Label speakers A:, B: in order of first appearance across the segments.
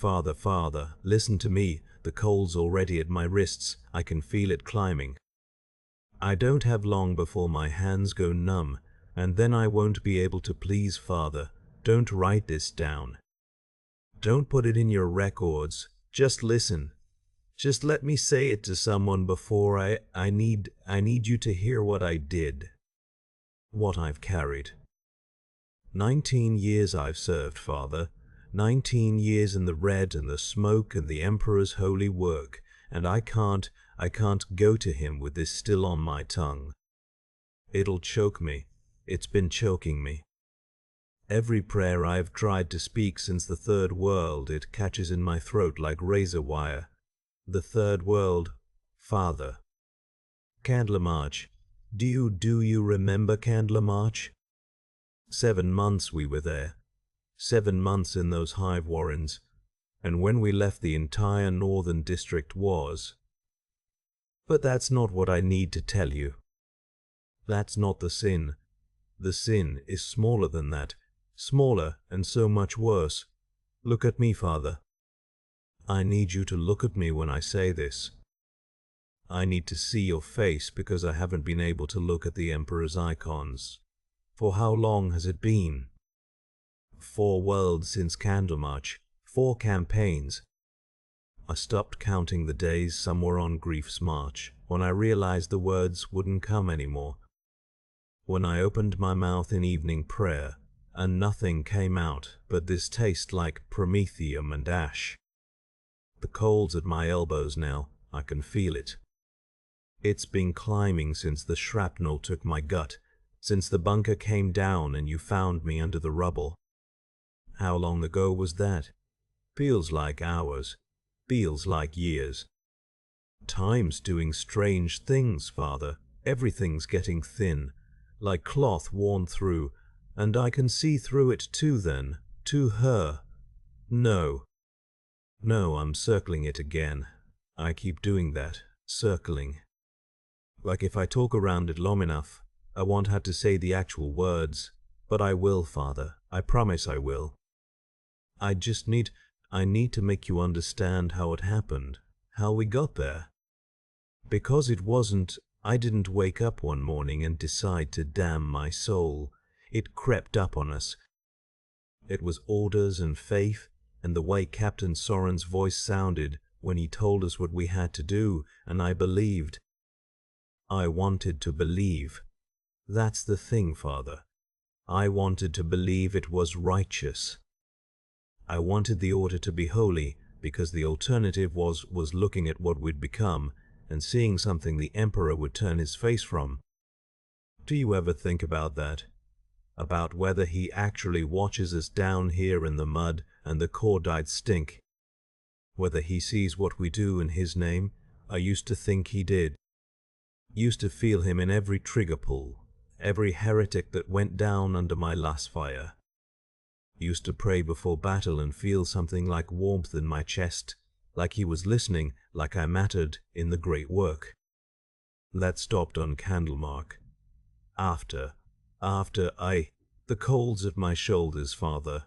A: Father, listen to me. The cold's already at my wrists. I can feel it climbing. I don't have long before my hands go numb, and then I won't be able to. Please, Father, don't write this down. Don't put it in your records. Just listen. Just let me say it to someone before I need you to hear what I did. What I've carried. 19 years I've served, Father. 19 years in the red and the smoke and the Emperor's holy work, and I can't go to him with this still on my tongue. It'll choke me. It's been choking me. Every prayer I've tried to speak since the Third World, it catches in my throat like razor wire. The Third World, Father. Candlemarch. Do you remember Candlemarch? 7 months we were there. 7 months in those hive warrens, and when we left the entire northern district was. But that's not what I need to tell you. That's not the sin. The sin is smaller than that, smaller and so much worse. Look at me, Father. I need you to look at me when I say this. I need to see your face because I haven't been able to look at the Emperor's icons. For how long has it been? 4 worlds since Candlemarch, 4 campaigns. I stopped counting the days somewhere on Grief's March when I realized the words wouldn't come anymore. When I opened my mouth in evening prayer, and nothing came out but this taste like promethium and ash. The cold's at my elbows now, I can feel it. It's been climbing since the shrapnel took my gut, since the bunker came down and you found me under the rubble. How long ago was that? Feels like hours, feels like years. Time's doing strange things, Father. Everything's getting thin, like cloth worn through, and I can see through it too then, to her. No, I'm circling it again. I keep doing that, circling. Like if I talk around it long enough, I won't have to say the actual words, but I will, Father. I promise I will. I need to make you understand how it happened, how we got there. Because I didn't wake up one morning and decide to damn my soul. It crept up on us. It was orders and faith, and the way Captain Soren's voice sounded when he told us what we had to do, and I believed. I wanted to believe. That's the thing, Father. I wanted to believe it was righteous. I wanted the order to be holy, because the alternative was looking at what we'd become and seeing something the Emperor would turn his face from. Do you ever think about that? About whether he actually watches us down here in the mud and the cordite stink? Whether he sees what we do in his name? I used to think he did. Used to feel him in every trigger pull, every heretic that went down under my last fire. Used to pray before battle and feel something like warmth in my chest, like he was listening, like I mattered in the great work. That stopped on Candlemarch. The colds at my shoulders, Father.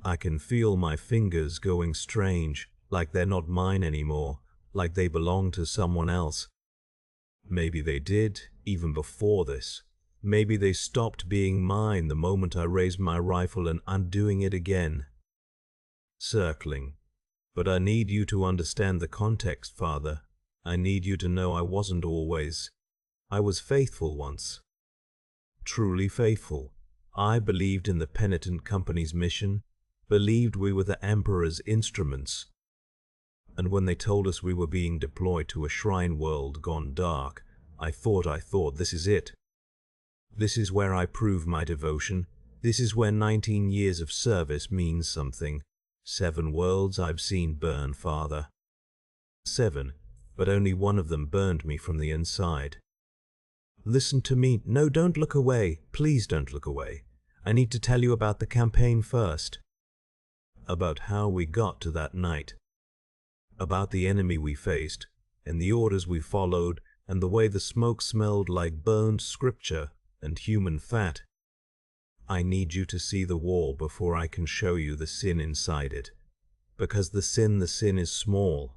A: I can feel my fingers going strange, like they're not mine anymore, like they belong to someone else. Maybe they did, even before this. Maybe they stopped being mine the moment I raised my rifle, and I'm doing it again. Circling. But I need you to understand the context, Father. I need you to know I wasn't always. I was faithful once. Truly faithful. I believed in the penitent company's mission, believed we were the Emperor's instruments. And when they told us we were being deployed to a shrine world gone dark, I thought, this is it. This is where I prove my devotion. This is where 19 years of service means something. 7 worlds I've seen burn, Father. 7, but only one of them burned me from the inside. Listen to me. No, don't look away. Please don't look away. I need to tell you about the campaign first. About how we got to that night. About the enemy we faced, and the orders we followed, and the way the smoke smelled like burned scripture and human fat. I need you to see the wall before I can show you the sin inside it. because the sin is small.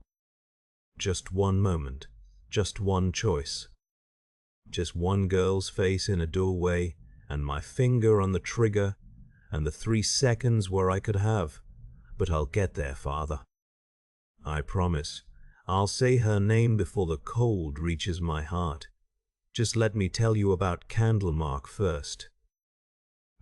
A: Just one moment, just one choice. Just one girl's face in a doorway, and my finger on the trigger, and the 3 seconds where I could have. But I'll get there, Father. I promise. I'll say her name before the cold reaches my heart. Just let me tell you about Candlemark first.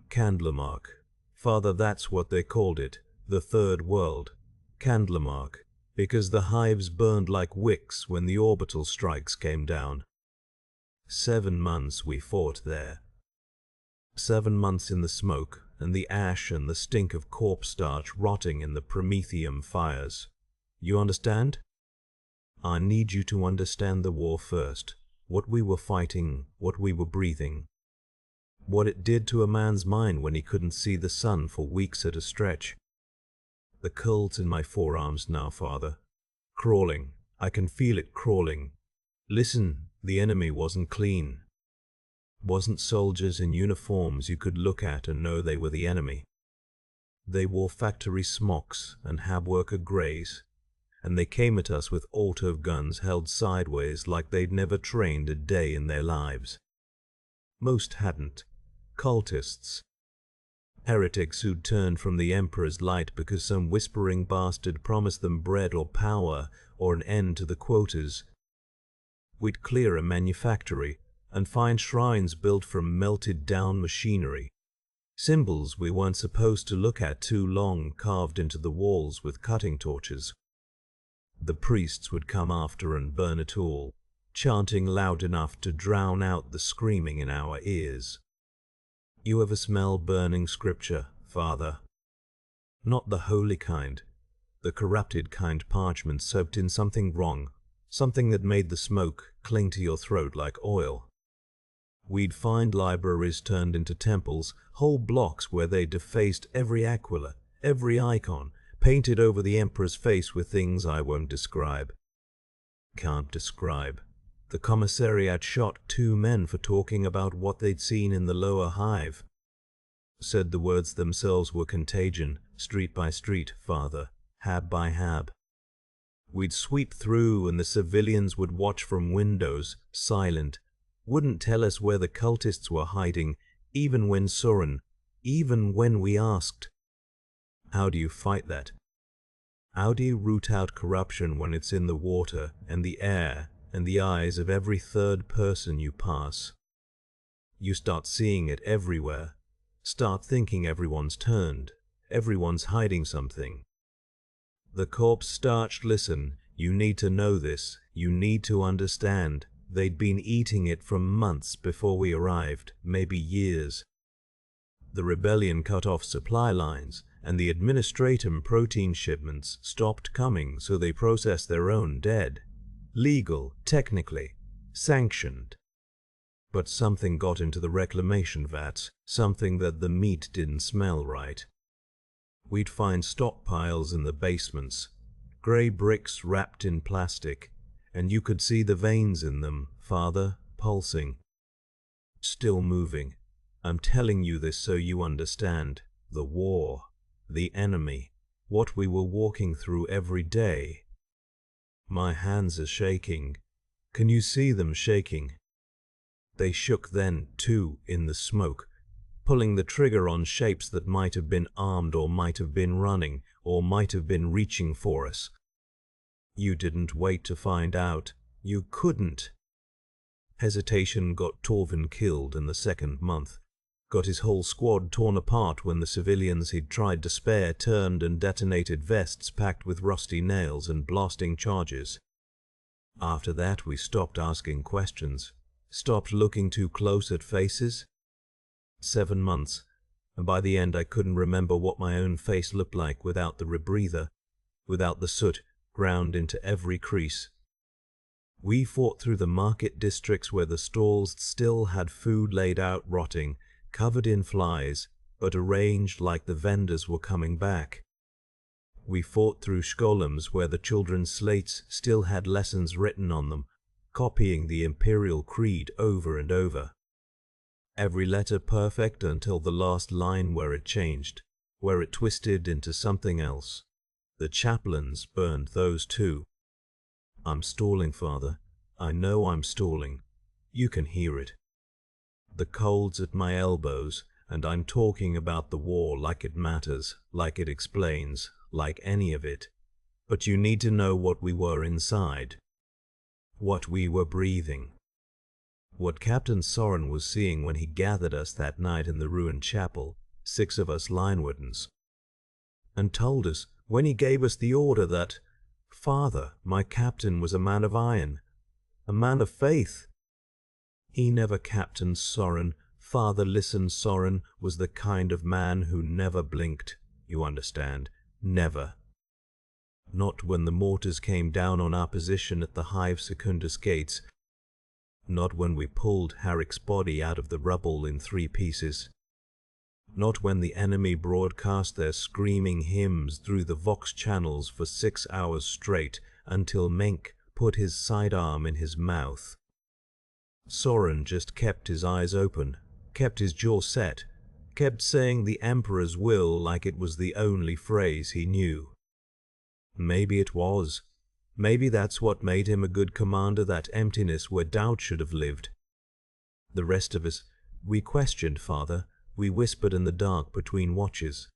A: Candlemark. Father, that's what they called it, the Third World. Candlemark, because the hives burned like wicks when the orbital strikes came down. 7 months we fought there. 7 months in the smoke, and the ash and the stink of corpse starch rotting in the promethium fires. You understand? I need you to understand the war first, what we were fighting, what we were breathing. What it did to a man's mind when he couldn't see the sun for weeks at a stretch. The cold's in my forearms now, Father. Crawling. I can feel it crawling. Listen, the enemy wasn't clean. Wasn't soldiers in uniforms you could look at and know they were the enemy. They wore factory smocks and hab-worker greys, and they came at us with auto guns held sideways like they'd never trained a day in their lives. Most hadn't. Cultists. Heretics who'd turned from the Emperor's light because some whispering bastard promised them bread or power or an end to the quotas. We'd clear a manufactory and find shrines built from melted-down machinery. Symbols we weren't supposed to look at too long carved into the walls with cutting torches. The priests would come after and burn it all, chanting loud enough to drown out the screaming in our ears. You ever smell burning scripture, Father? Not the holy kind, the corrupted kind parchment soaked in something wrong, something that made the smoke cling to your throat like oil. We'd find libraries turned into temples, whole blocks where they defaced every aquila, every icon, painted over the Emperor's face with things I won't describe. Can't describe. The commissariat shot 2 men for talking about what they'd seen in the lower hive. Said the words themselves were contagion, street by street, Father, hab by hab. We'd sweep through and the civilians would watch from windows, silent, wouldn't tell us where the cultists were hiding, even when we asked. How do you fight that? How do you root out corruption when it's in the water and the air and the eyes of every third person you pass? You start seeing it everywhere. Start thinking everyone's turned, everyone's hiding something. The corpse starched, listen, you need to know this, you need to understand. They'd been eating it for months before we arrived, maybe years. The rebellion cut off supply lines, and the administratum protein shipments stopped coming, so they processed their own dead. Legal, technically, sanctioned. But something got into the reclamation vats, something that the meat didn't smell right. We'd find stockpiles in the basements, grey bricks wrapped in plastic, and you could see the veins in them, Father, pulsing. Still moving. I'm telling you this so you understand. The war, the enemy, what we were walking through every day. My hands are shaking. Can you see them shaking? They shook then, too, in the smoke, pulling the trigger on shapes that might have been armed or might have been running or might have been reaching for us. You didn't wait to find out. You couldn't. Hesitation got Torvin killed in the 2nd month. Got his whole squad torn apart when the civilians he'd tried to spare turned and detonated vests packed with rusty nails and blasting charges. After that we stopped asking questions. Stopped looking too close at faces. 7 months, and by the end I couldn't remember what my own face looked like without the rebreather, without the soot ground into every crease. We fought through the market districts where the stalls still had food laid out rotting, covered in flies, but arranged like the vendors were coming back. We fought through skolums where the children's slates still had lessons written on them, copying the Imperial creed over and over. Every letter perfect until the last line where it changed, where it twisted into something else. The chaplains burned those too. I'm stalling, Father. I know I'm stalling. You can hear it. The cold's at my elbows, and I'm talking about the war like it matters, like it explains, like any of it. But you need to know what we were inside. What we were breathing. What Captain Soren was seeing when he gathered us that night in the ruined chapel, 6 of us line wardens, and told us when he gave us the order that, Father, my captain was a man of iron, a man of faith. He never captained Soren. Father, listen, Soren was the kind of man who never blinked, you understand, never. Not when the mortars came down on our position at the Hive Secundus gates, not when we pulled Harrick's body out of the rubble in 3 pieces, not when the enemy broadcast their screaming hymns through the Vox channels for 6 hours straight until Menk put his sidearm in his mouth. Soren just kept his eyes open, kept his jaw set, kept saying the Emperor's will like it was the only phrase he knew. Maybe it was. Maybe that's what made him a good commander, that emptiness where doubt should have lived. The rest of us, we questioned Father. We whispered in the dark between watches.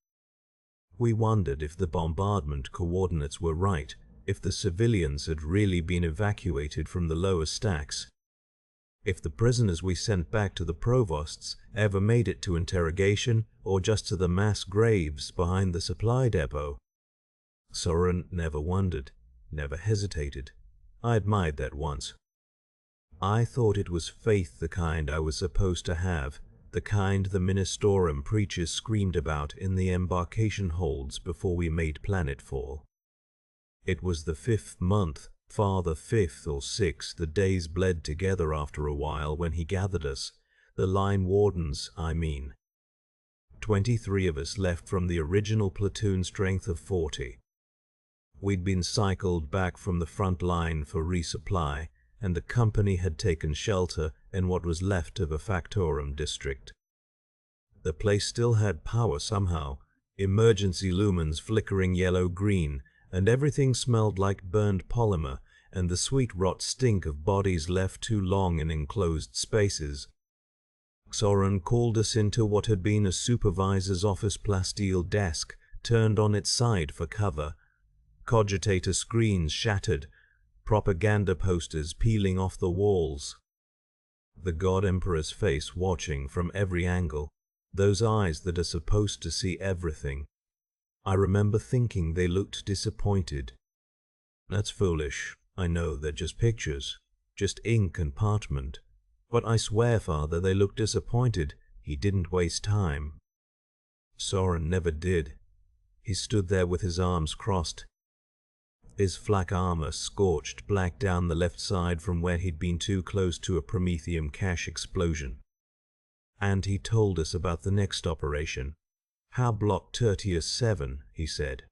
A: We wondered if the bombardment coordinates were right, if the civilians had really been evacuated from the lower stacks, if the prisoners we sent back to the provosts ever made it to interrogation or just to the mass graves behind the supply depot. Soren never wondered, never hesitated. I admired that once. I thought it was faith, the kind I was supposed to have, the kind the Ministorum preachers screamed about in the embarkation holds before we made planetfall. It was the 5th month, Father 5th or 6th, the days bled together after a while when he gathered us, the line wardens, I mean. 23 of us left from the original platoon strength of 40. We'd been cycled back from the front line for resupply, and the company had taken shelter in what was left of a Factorum district. The place still had power somehow, emergency lumens flickering yellow-green, and everything smelled like burned polymer and the sweet rot stink of bodies left too long in enclosed spaces. Soren called us into what had been a supervisor's office plasteel desk, turned on its side for cover. Cogitator screens shattered, propaganda posters peeling off the walls. The God Emperor's face watching from every angle, those eyes that are supposed to see everything. I remember thinking they looked disappointed. That's foolish. I know they're just pictures, just ink and parchment. But I swear, Father, they looked disappointed. He didn't waste time. Soren never did. He stood there with his arms crossed, his flak armor scorched black down the left side from where he'd been too close to a Promethium cache explosion. And he told us about the next operation. How Block Tertius 7, he said.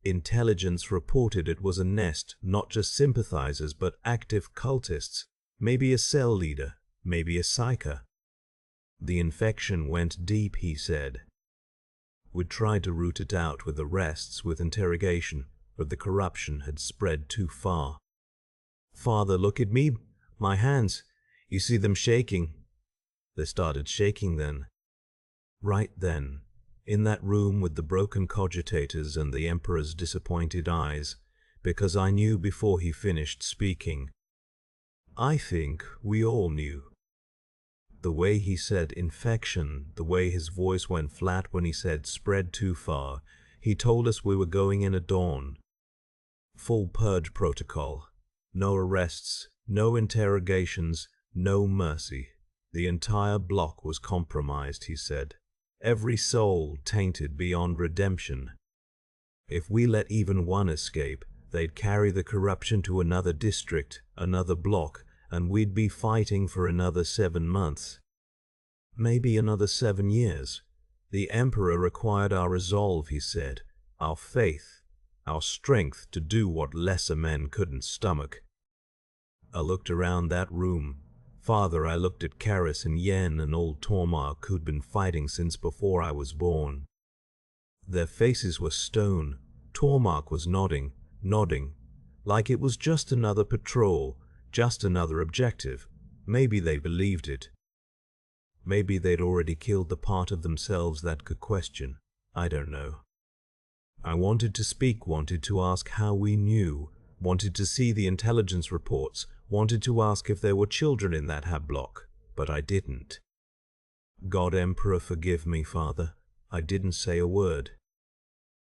A: Intelligence reported it was a nest, not just sympathizers but active cultists, maybe a cell leader, maybe a psyker. The infection went deep, he said. We'd tried to root it out with arrests, with interrogation, but the corruption had spread too far. Father, look at me, my hands. You see them shaking. They started shaking then. Right then, in that room with the broken cogitators and the Emperor's disappointed eyes, because I knew before he finished speaking. I think we all knew. The way he said infection, the way his voice went flat when he said spread too far, he told us we were going in at dawn. Full purge protocol. No arrests, no interrogations, no mercy. The entire block was compromised, he said. Every soul tainted beyond redemption. If we let even one escape, they'd carry the corruption to another district, another block, and we'd be fighting for another 7 months. Maybe another 7 years. The Emperor required our resolve, he said, our faith, our strength to do what lesser men couldn't stomach. I looked around that room. Father, I looked at Karis and Yen and old Tormark, who'd been fighting since before I was born. Their faces were stone, Tormark was nodding, like it was just another patrol, just another objective. Maybe they believed it. Maybe they'd already killed the part of themselves that could question. I don't know. I wanted to speak, wanted to ask how we knew, wanted to see the intelligence reports, wanted to ask if there were children in that hab block, but I didn't. God Emperor, forgive me, Father. I didn't say a word.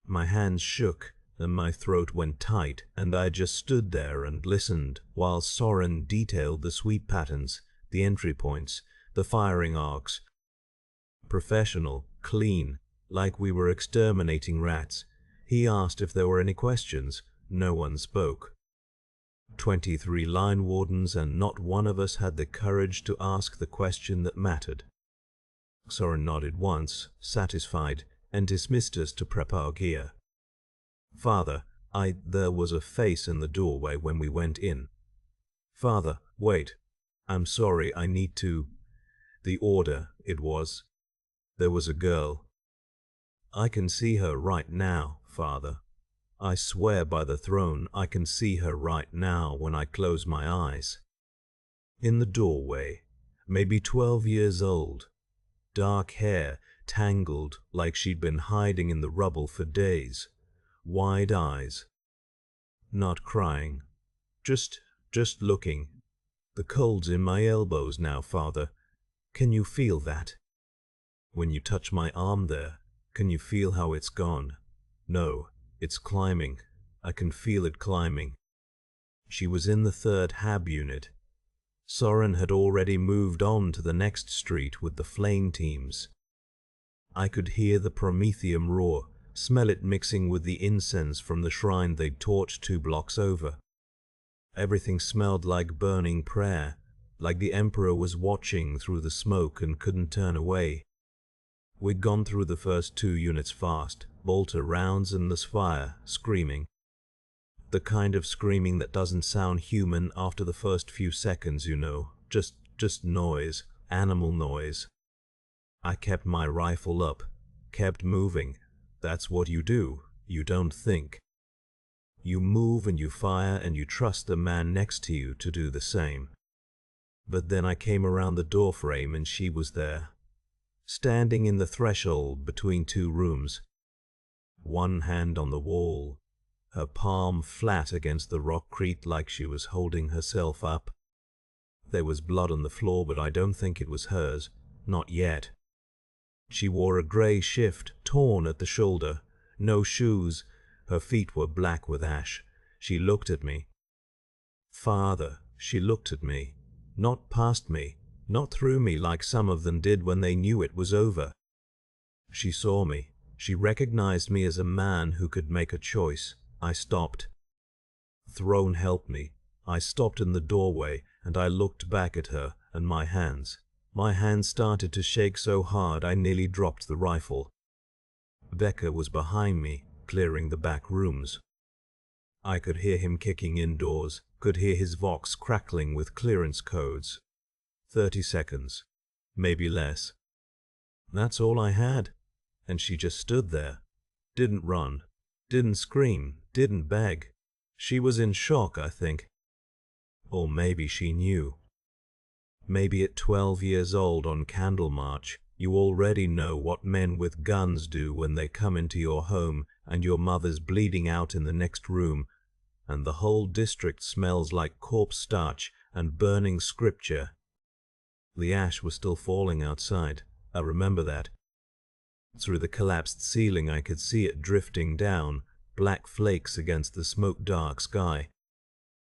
A: My hands shook and my throat went tight, and I just stood there and listened while Soren detailed the sweep patterns, the entry points, the firing arcs. Professional, clean, like we were exterminating rats. He asked if there were any questions. No one spoke. 23 line wardens, and not one of us had the courage to ask the question that mattered. Soren nodded once, satisfied, and dismissed us to prep our gear. Father, there was a face in the doorway when we went in. Father, wait. I'm sorry, I need to. The order, it was. There was a girl. I can see her right now, Father. I swear by the throne, I can see her right now when I close my eyes. In the doorway, maybe 12 years old. Dark hair, tangled like she'd been hiding in the rubble for days. Wide eyes. Not crying. Just looking. The cold's in my elbows now, Father. Can you feel that? When you touch my arm there, can you feel how it's gone? No, it's climbing. I can feel it climbing. She was in the 3rd Hab unit. Soren had already moved on to the next street with the flame teams. I could hear the promethium roar, smell it mixing with the incense from the shrine they'd torched 2 blocks over. Everything smelled like burning prayer, like the Emperor was watching through the smoke and couldn't turn away. We'd gone through the first 2 units fast, bolter rounds and the spire, screaming. The kind of screaming that doesn't sound human after the first few seconds, you know, just noise, animal noise. I kept my rifle up, kept moving. That's what you do, you don't think. You move and you fire and you trust the man next to you to do the same. But then I came around the doorframe and she was there, standing in the threshold between 2 rooms. One hand on the wall, her palm flat against the rockcrete like she was holding herself up. There was blood on the floor, but I don't think it was hers, not yet. She wore a grey shift, torn at the shoulder, no shoes. Her feet were black with ash. She looked at me. Father, she looked at me. Not past me, not through me like some of them did when they knew it was over. She saw me. She recognized me as a man who could make a choice. I stopped. Throne helped me. I stopped in the doorway and I looked back at her and my hands. My hands started to shake so hard I nearly dropped the rifle. Becker was behind me, clearing the back rooms. I could hear him kicking indoors, could hear his Vox crackling with clearance codes. 30 seconds, maybe less. That's all I had, and she just stood there. Didn't run, didn't scream, didn't beg. She was in shock, I think. Or maybe she knew. Maybe at 12 years old on Candlemarch, you already know what men with guns do when they come into your home and your mother's bleeding out in the next room, and the whole district smells like corpse starch and burning scripture. The ash was still falling outside. I remember that. Through the collapsed ceiling I could see it drifting down, black flakes against the smoke-dark sky.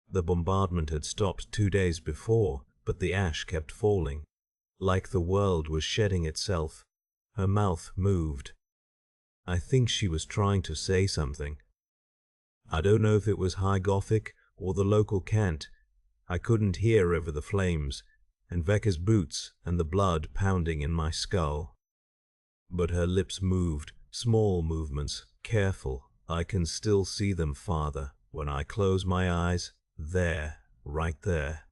A: The bombardment had stopped 2 days before, but the ash kept falling, like the world was shedding itself. Her mouth moved. I think she was trying to say something. I don't know if it was High Gothic or the local cant. I couldn't hear over the flames, and Vecca's boots and the blood pounding in my skull. But her lips moved, small movements, careful. I can still see them, Father, when I close my eyes. There, right there.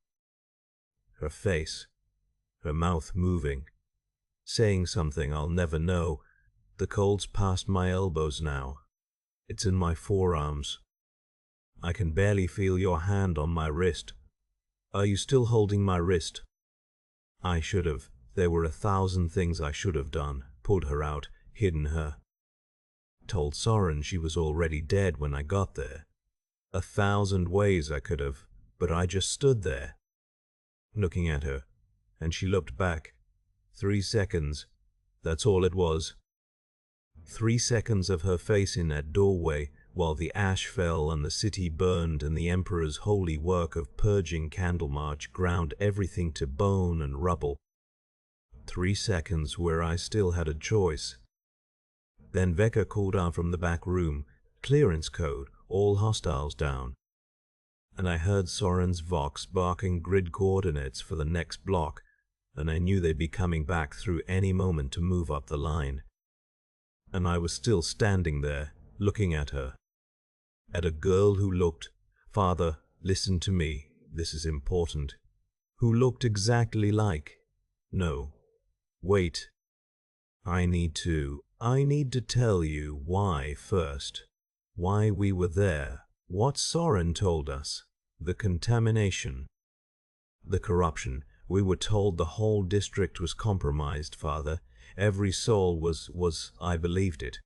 A: Her face, her mouth moving, saying something I'll never know. The cold's past my elbows now. It's in my forearms. I can barely feel your hand on my wrist. Are you still holding my wrist? I should have. There were 1,000 things I should have done. Pulled her out, hidden her. Told Soren she was already dead when I got there. 1,000 ways I could have, but I just stood there, looking at her, and she looked back. 3 seconds. That's all it was. 3 seconds of her face in that doorway, while the ash fell and the city burned and the Emperor's holy work of purging Candlemarch ground everything to bone and rubble. 3 seconds where I still had a choice. Then Vecca called out from the back room, "Clearance code, all hostiles down." And I heard Soren's Vox barking grid coordinates for the next block, and I knew they'd be coming back through any moment to move up the line. And I was still standing there, looking at her. At a girl who looked, Father, listen to me, this is important, who looked exactly like, no, wait, I need to tell you why first, why we were there, what Soren told us, the contamination, the corruption. We were told the whole district was compromised, Father. Every soul was, I believed it.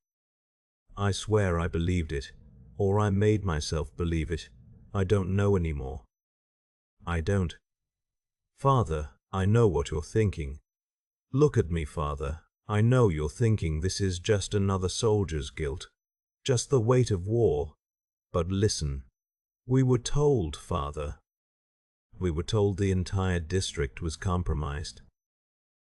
A: I swear I believed it, or I made myself believe it. I don't know anymore. I don't. Father, I know what you're thinking. Look at me, Father. I know you're thinking this is just another soldier's guilt, just the weight of war. But listen, we were told, Father. We were told the entire district was compromised.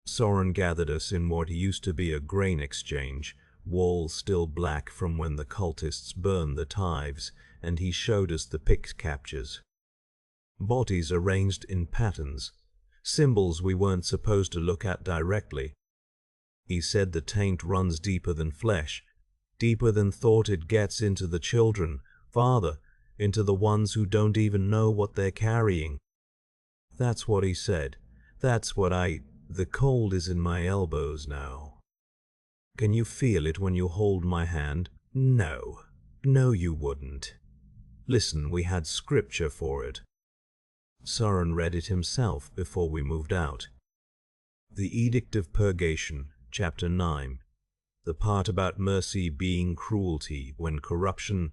A: Soren gathered us in what used to be a grain exchange, walls still black from when the cultists burned the tithes, and he showed us the picked captures. Bodies arranged in patterns, symbols we weren't supposed to look at directly. He said the taint runs deeper than flesh, deeper than thought. It gets into the children, Father, into the ones who don't even know what they're carrying. That's what he said. That's what The cold is in my elbows now. Can you feel it when you hold my hand? No. No, you wouldn't. Listen, we had scripture for it. Soren read it himself before we moved out. The Edict of Purgation, Chapter 9. The part about mercy being cruelty, when corruption,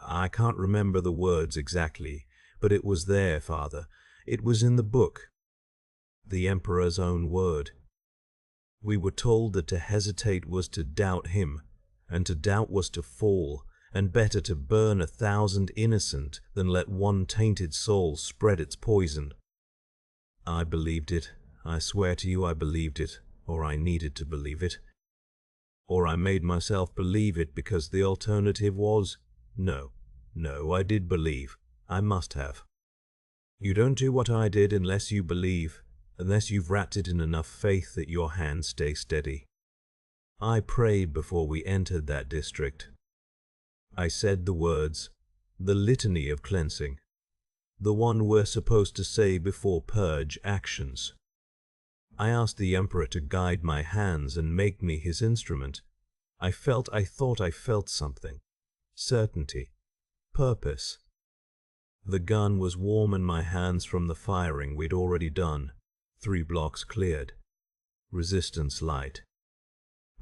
A: I can't remember the words exactly, but it was there, Father. It was in the book. The Emperor's own word. We were told that to hesitate was to doubt him, and to doubt was to fall, and better to burn 1,000 innocent than let one tainted soul spread its poison. I believed it. I swear to you I believed it, or I needed to believe it. Or I made myself believe it because the alternative was, no, I did believe. I must have. You don't do what I did unless you believe, unless you've wrapped it in enough faith that your hands stay steady. I prayed before we entered that district. I said the words, the litany of cleansing, the one we're supposed to say before purge actions. I asked the Emperor to guide my hands and make me his instrument. I thought I felt something. Certainty. Purpose. The gun was warm in my hands from the firing we'd already done. 3 blocks cleared. Resistance light.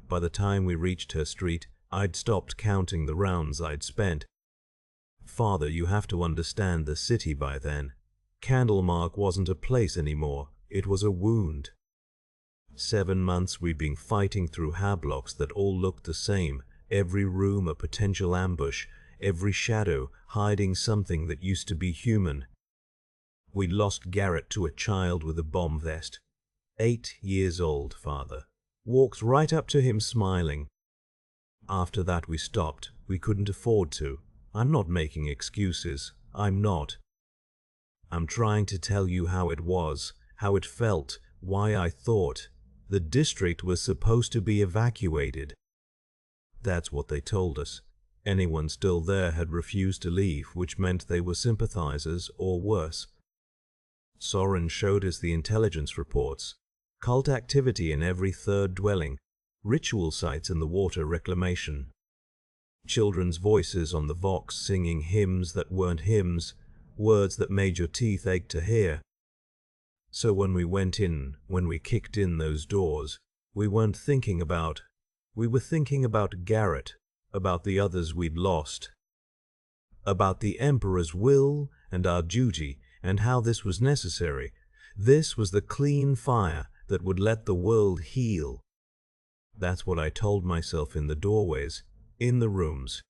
A: By the time we reached her street, I'd stopped counting the rounds I'd spent. Father, you have to understand the city by then. Candlemark wasn't a place anymore. It was a wound. 7 months we'd been fighting through hablocks that all looked the same, every room a potential ambush, every shadow hiding something that used to be human. We lost Garrett to a child with a bomb vest. 8 years old, Father. Walked right up to him smiling. After that we stopped. We couldn't afford to. I'm not making excuses. I'm not. I'm trying to tell you how it was, how it felt, why I thought. The district was supposed to be evacuated. That's what they told us. Anyone still there had refused to leave, which meant they were sympathizers or worse. Soren showed us the intelligence reports. Cult activity in every 3rd dwelling. Ritual sites in the water reclamation. Children's voices on the Vox singing hymns that weren't hymns, words that made your teeth ache to hear. So when we kicked in those doors, we weren't thinking about, we were thinking about Garrett, about the others we'd lost, about the Emperor's will and our duty and how this was necessary. This was the clean fire that would let the world heal. That's what I told myself in the doorways, in the rooms,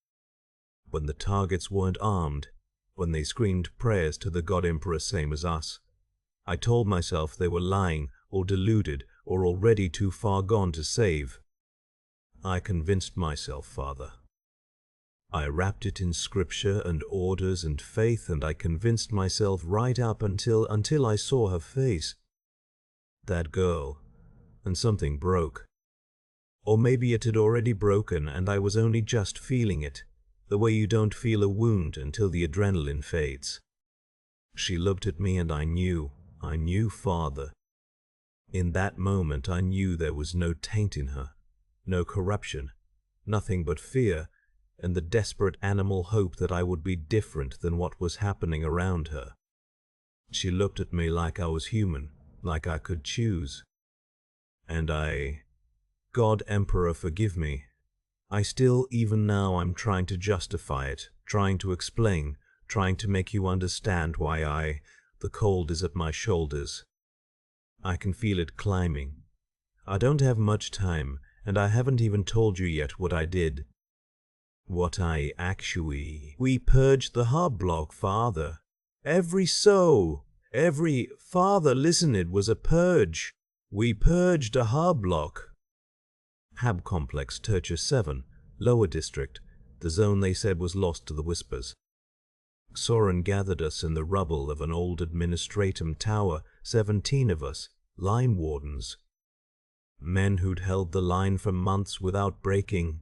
A: when the targets weren't armed, when they screamed prayers to the God Emperor same as us. I told myself they were lying or deluded or already too far gone to save. I convinced myself, Father. I wrapped it in scripture and orders and faith, and I convinced myself right up until I saw her face. That girl, and something broke. Or maybe it had already broken and I was only just feeling it, the way you don't feel a wound until the adrenaline fades. She looked at me and I knew, Father. In that moment I knew there was no taint in her, no corruption, nothing but fear, and the desperate animal hope that I would be different than what was happening around her. She looked at me like I was human, like I could choose. And God Emperor, forgive me. I still, even now, I'm trying to justify it, trying to explain, trying to make you understand why the cold is at my shoulders. I can feel it climbing. I don't have much time, and I haven't even told you yet what I did. We purged the hub block, Father. Father, listen, it was a purge. We purged a hub block. Hab Complex, Tertia 7, Lower District, the zone they said was lost to the Whispers. Soren gathered us in the rubble of an old administratum tower, 17 of us, line wardens. Men who'd held the line for months without breaking.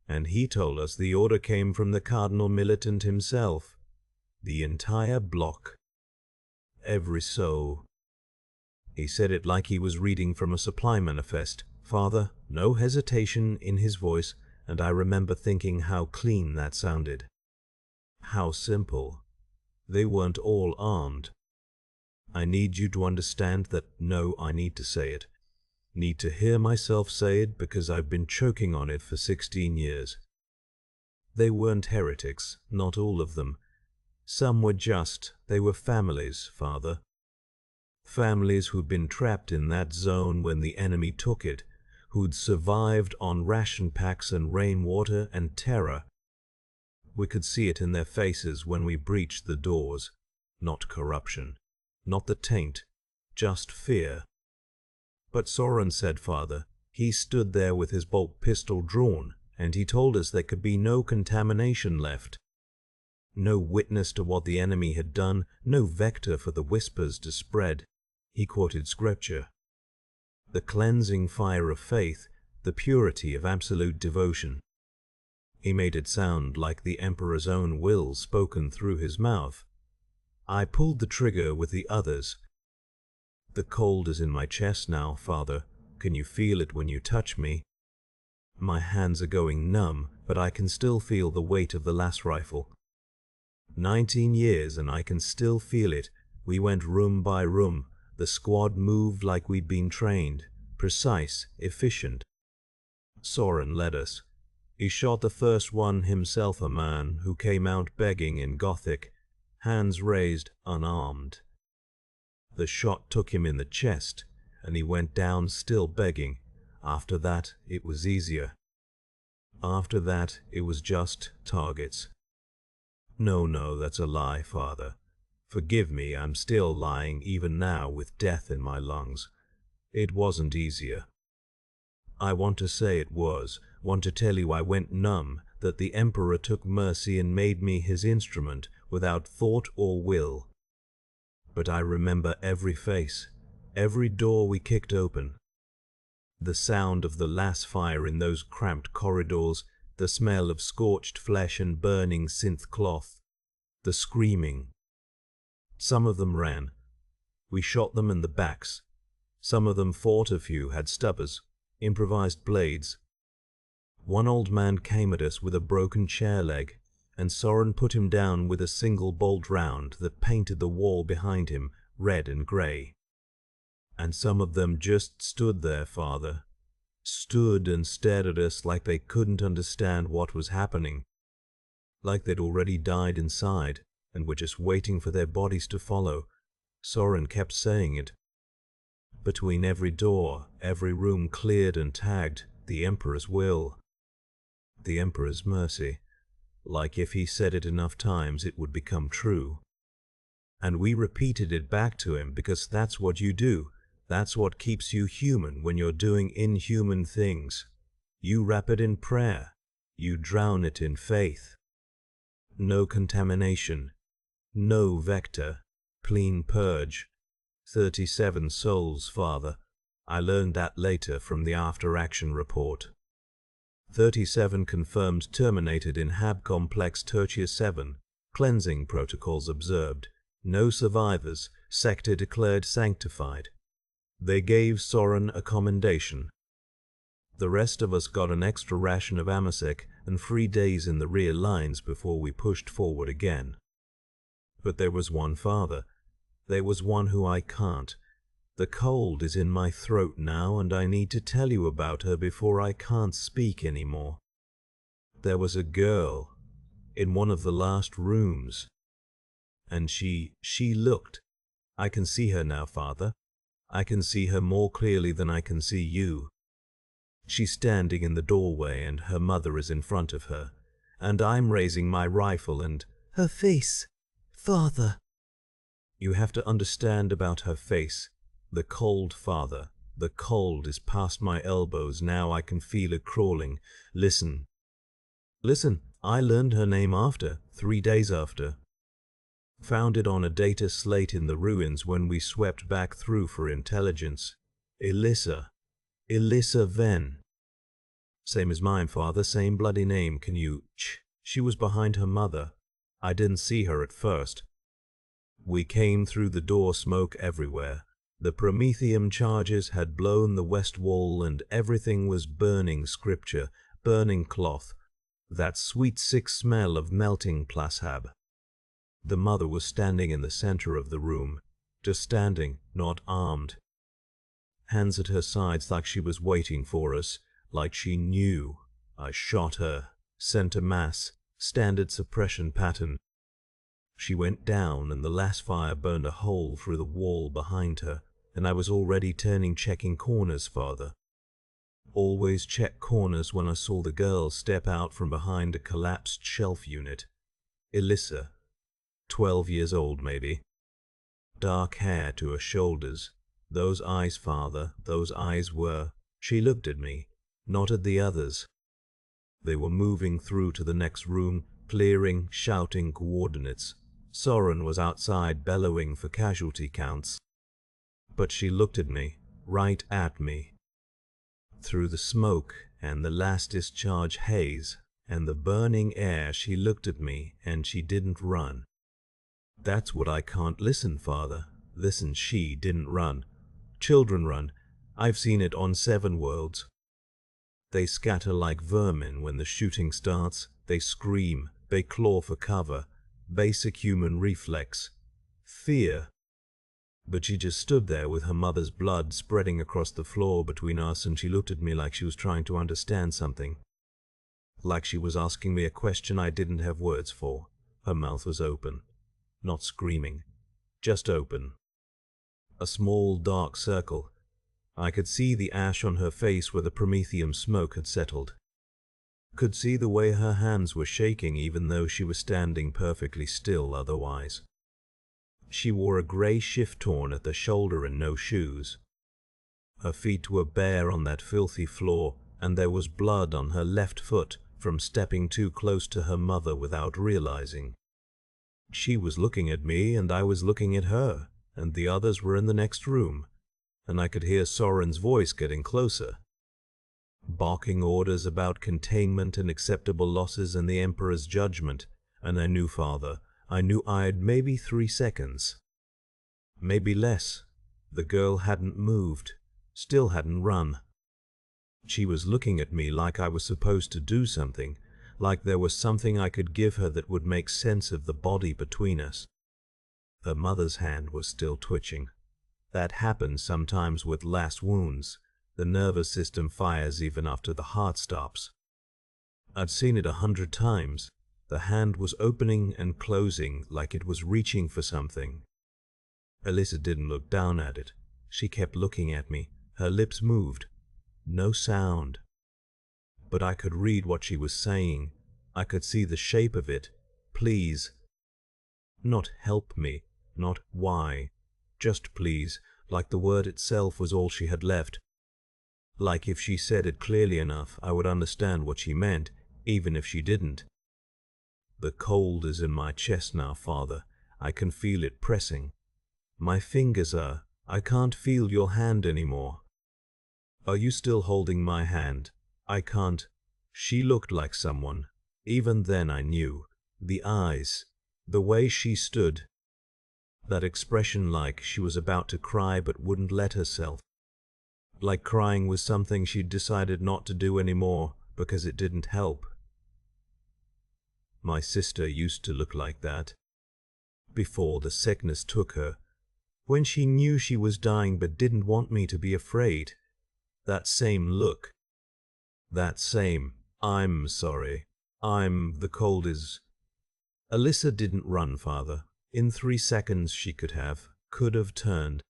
A: And he told us the order came from the Cardinal Militant himself. The entire block. Every soul. He said it like he was reading from a supply manifest. Father, no hesitation in his voice, and I remember thinking how clean that sounded. How simple. They weren't all armed. I need you to understand that I need to say it. Need to hear myself say it because I've been choking on it for 16 years. They weren't heretics, not all of them. Some were they were families, Father. Families who'd been trapped in that zone when the enemy took it, who'd survived on ration packs and rainwater and terror. We could see it in their faces when we breached the doors. Not corruption, not the taint, just fear. But Soren said, Father, he stood there with his bolt pistol drawn, and he told us there could be no contamination left. No witness to what the enemy had done, no vector for the whispers to spread. He quoted scripture. The cleansing fire of faith, the purity of absolute devotion. He made it sound like the Emperor's own will spoken through his mouth. I pulled the trigger with the others. The cold is in my chest now, Father. Can you feel it when you touch me? My hands are going numb, but I can still feel the weight of the last rifle. 19 years and I can still feel it. We went room by room. The squad moved like we'd been trained, precise, efficient. Soren led us. He shot the first one himself, a man who came out begging in Gothic, hands raised, unarmed. The shot took him in the chest, and he went down still begging. After that, it was easier. After that, it was just targets. No, that's a lie, Father. Forgive me, I'm still lying even now with death in my lungs. It wasn't easier. I want to say it was, want to tell you I went numb, that the Emperor took mercy and made me his instrument without thought or will. But I remember every face, every door we kicked open. The sound of the last fire in those cramped corridors, the smell of scorched flesh and burning synth cloth, the screaming. Some of them ran. We shot them in the backs. Some of them fought, a few had stubbers, improvised blades. One old man came at us with a broken chair leg, and Soren put him down with a single bolt round that painted the wall behind him red and grey. And some of them just stood there, Father. Stood and stared at us like they couldn't understand what was happening. Like they'd already died inside and were just waiting for their bodies to follow. Soren kept saying it. Between every door, every room cleared and tagged, the Emperor's will. The Emperor's mercy. Like if he said it enough times, it would become true. And we repeated it back to him because that's what you do. That's what keeps you human when you're doing inhuman things. You wrap it in prayer. You drown it in faith. No contamination. No vector. Clean purge. 37 souls, Father. I learned that later from the after-action report. 37 confirmed terminated in Hab Complex Tertius 7. Cleansing protocols observed. No survivors. Sector declared sanctified. They gave Soren a commendation. The rest of us got an extra ration of Amasek and 3 days in the rear lines before we pushed forward again. But there was one, Father. There was one who I can't. The cold is in my throat now, and I need to tell you about her before I can't speak anymore. There was a girl in one of the last rooms, and she looked. I can see her now, Father. I can see her more clearly than I can see you. She's standing in the doorway, and her mother is in front of her, and I'm raising my rifle, and her face, Father. You have to understand about her face. The cold, Father. The cold is past my elbows. Now I can feel it crawling. Listen. Listen, I learned her name 3 days after. Found it on a data slate in the ruins when we swept back through for intelligence. Elissa. Elissa Venn. Same as mine, Father. Same bloody name. Can you... She was behind her mother. I didn't see her at first. We came through the door, smoke everywhere. The Prometheum charges had blown the west wall and everything was burning scripture, burning cloth. That sweet sick smell of melting plashab. The mother was standing in the center of the room, just standing, not armed. Hands at her sides like she was waiting for us, like she knew. I shot her, center mass, standard suppression pattern. She went down and the last fire burned a hole through the wall behind her, and I was already turning, checking corners, Father. Always check corners when I saw the girl step out from behind a collapsed shelf unit. Elissa, 12 years old maybe. Dark hair to her shoulders. Those eyes, Father, those eyes were... She looked at me, not at the others. They were moving through to the next room, clearing, shouting coordinates. Soren was outside bellowing for casualty counts. But she looked at me, right at me. Through the smoke and the last discharge haze and the burning air, she looked at me and she didn't run. That's what I can't listen, Father. Listen, she didn't run. Children run. I've seen it on 7 worlds. They scatter like vermin when the shooting starts. They scream. They claw for cover. Basic human reflex. Fear. But she just stood there with her mother's blood spreading across the floor between us, and she looked at me like she was trying to understand something. Like she was asking me a question I didn't have words for. Her mouth was open. Not screaming. Just open. A small dark circle. I could see the ash on her face where the Prometheum smoke had settled. Could see the way her hands were shaking even though she was standing perfectly still otherwise. She wore a grey shift torn at the shoulder and no shoes. Her feet were bare on that filthy floor, and there was blood on her left foot from stepping too close to her mother without realizing. She was looking at me and I was looking at her, and the others were in the next room, and I could hear Soren's voice getting closer. Barking orders about containment and acceptable losses and the Emperor's judgment, and I knew, Father, I knew I had maybe 3 seconds. Maybe less. The girl hadn't moved, still hadn't run. She was looking at me like I was supposed to do something, like there was something I could give her that would make sense of the body between us. Her mother's hand was still twitching. That happens sometimes with lash wounds. The nervous system fires even after the heart stops. I'd seen it 100 times. The hand was opening and closing like it was reaching for something. Alyssa didn't look down at it. She kept looking at me. Her lips moved. No sound. But I could read what she was saying. I could see the shape of it. Please. Not help me. Not why. Just please, like the word itself was all she had left. Like if she said it clearly enough, I would understand what she meant, even if she didn't. The cold is in my chest now, Father. I can feel it pressing. My fingers are. I can't feel your hand anymore. Are you still holding my hand? I can't. She looked like someone. Even then I knew. The eyes. The way she stood. That expression like she was about to cry but wouldn't let herself. Like crying was something she'd decided not to do anymore because it didn't help. My sister used to look like that. Before the sickness took her. When she knew she was dying but didn't want me to be afraid. That same look. That same, I'm sorry. The cold is. Alyssa didn't run, Father. In 3 seconds she could have turned.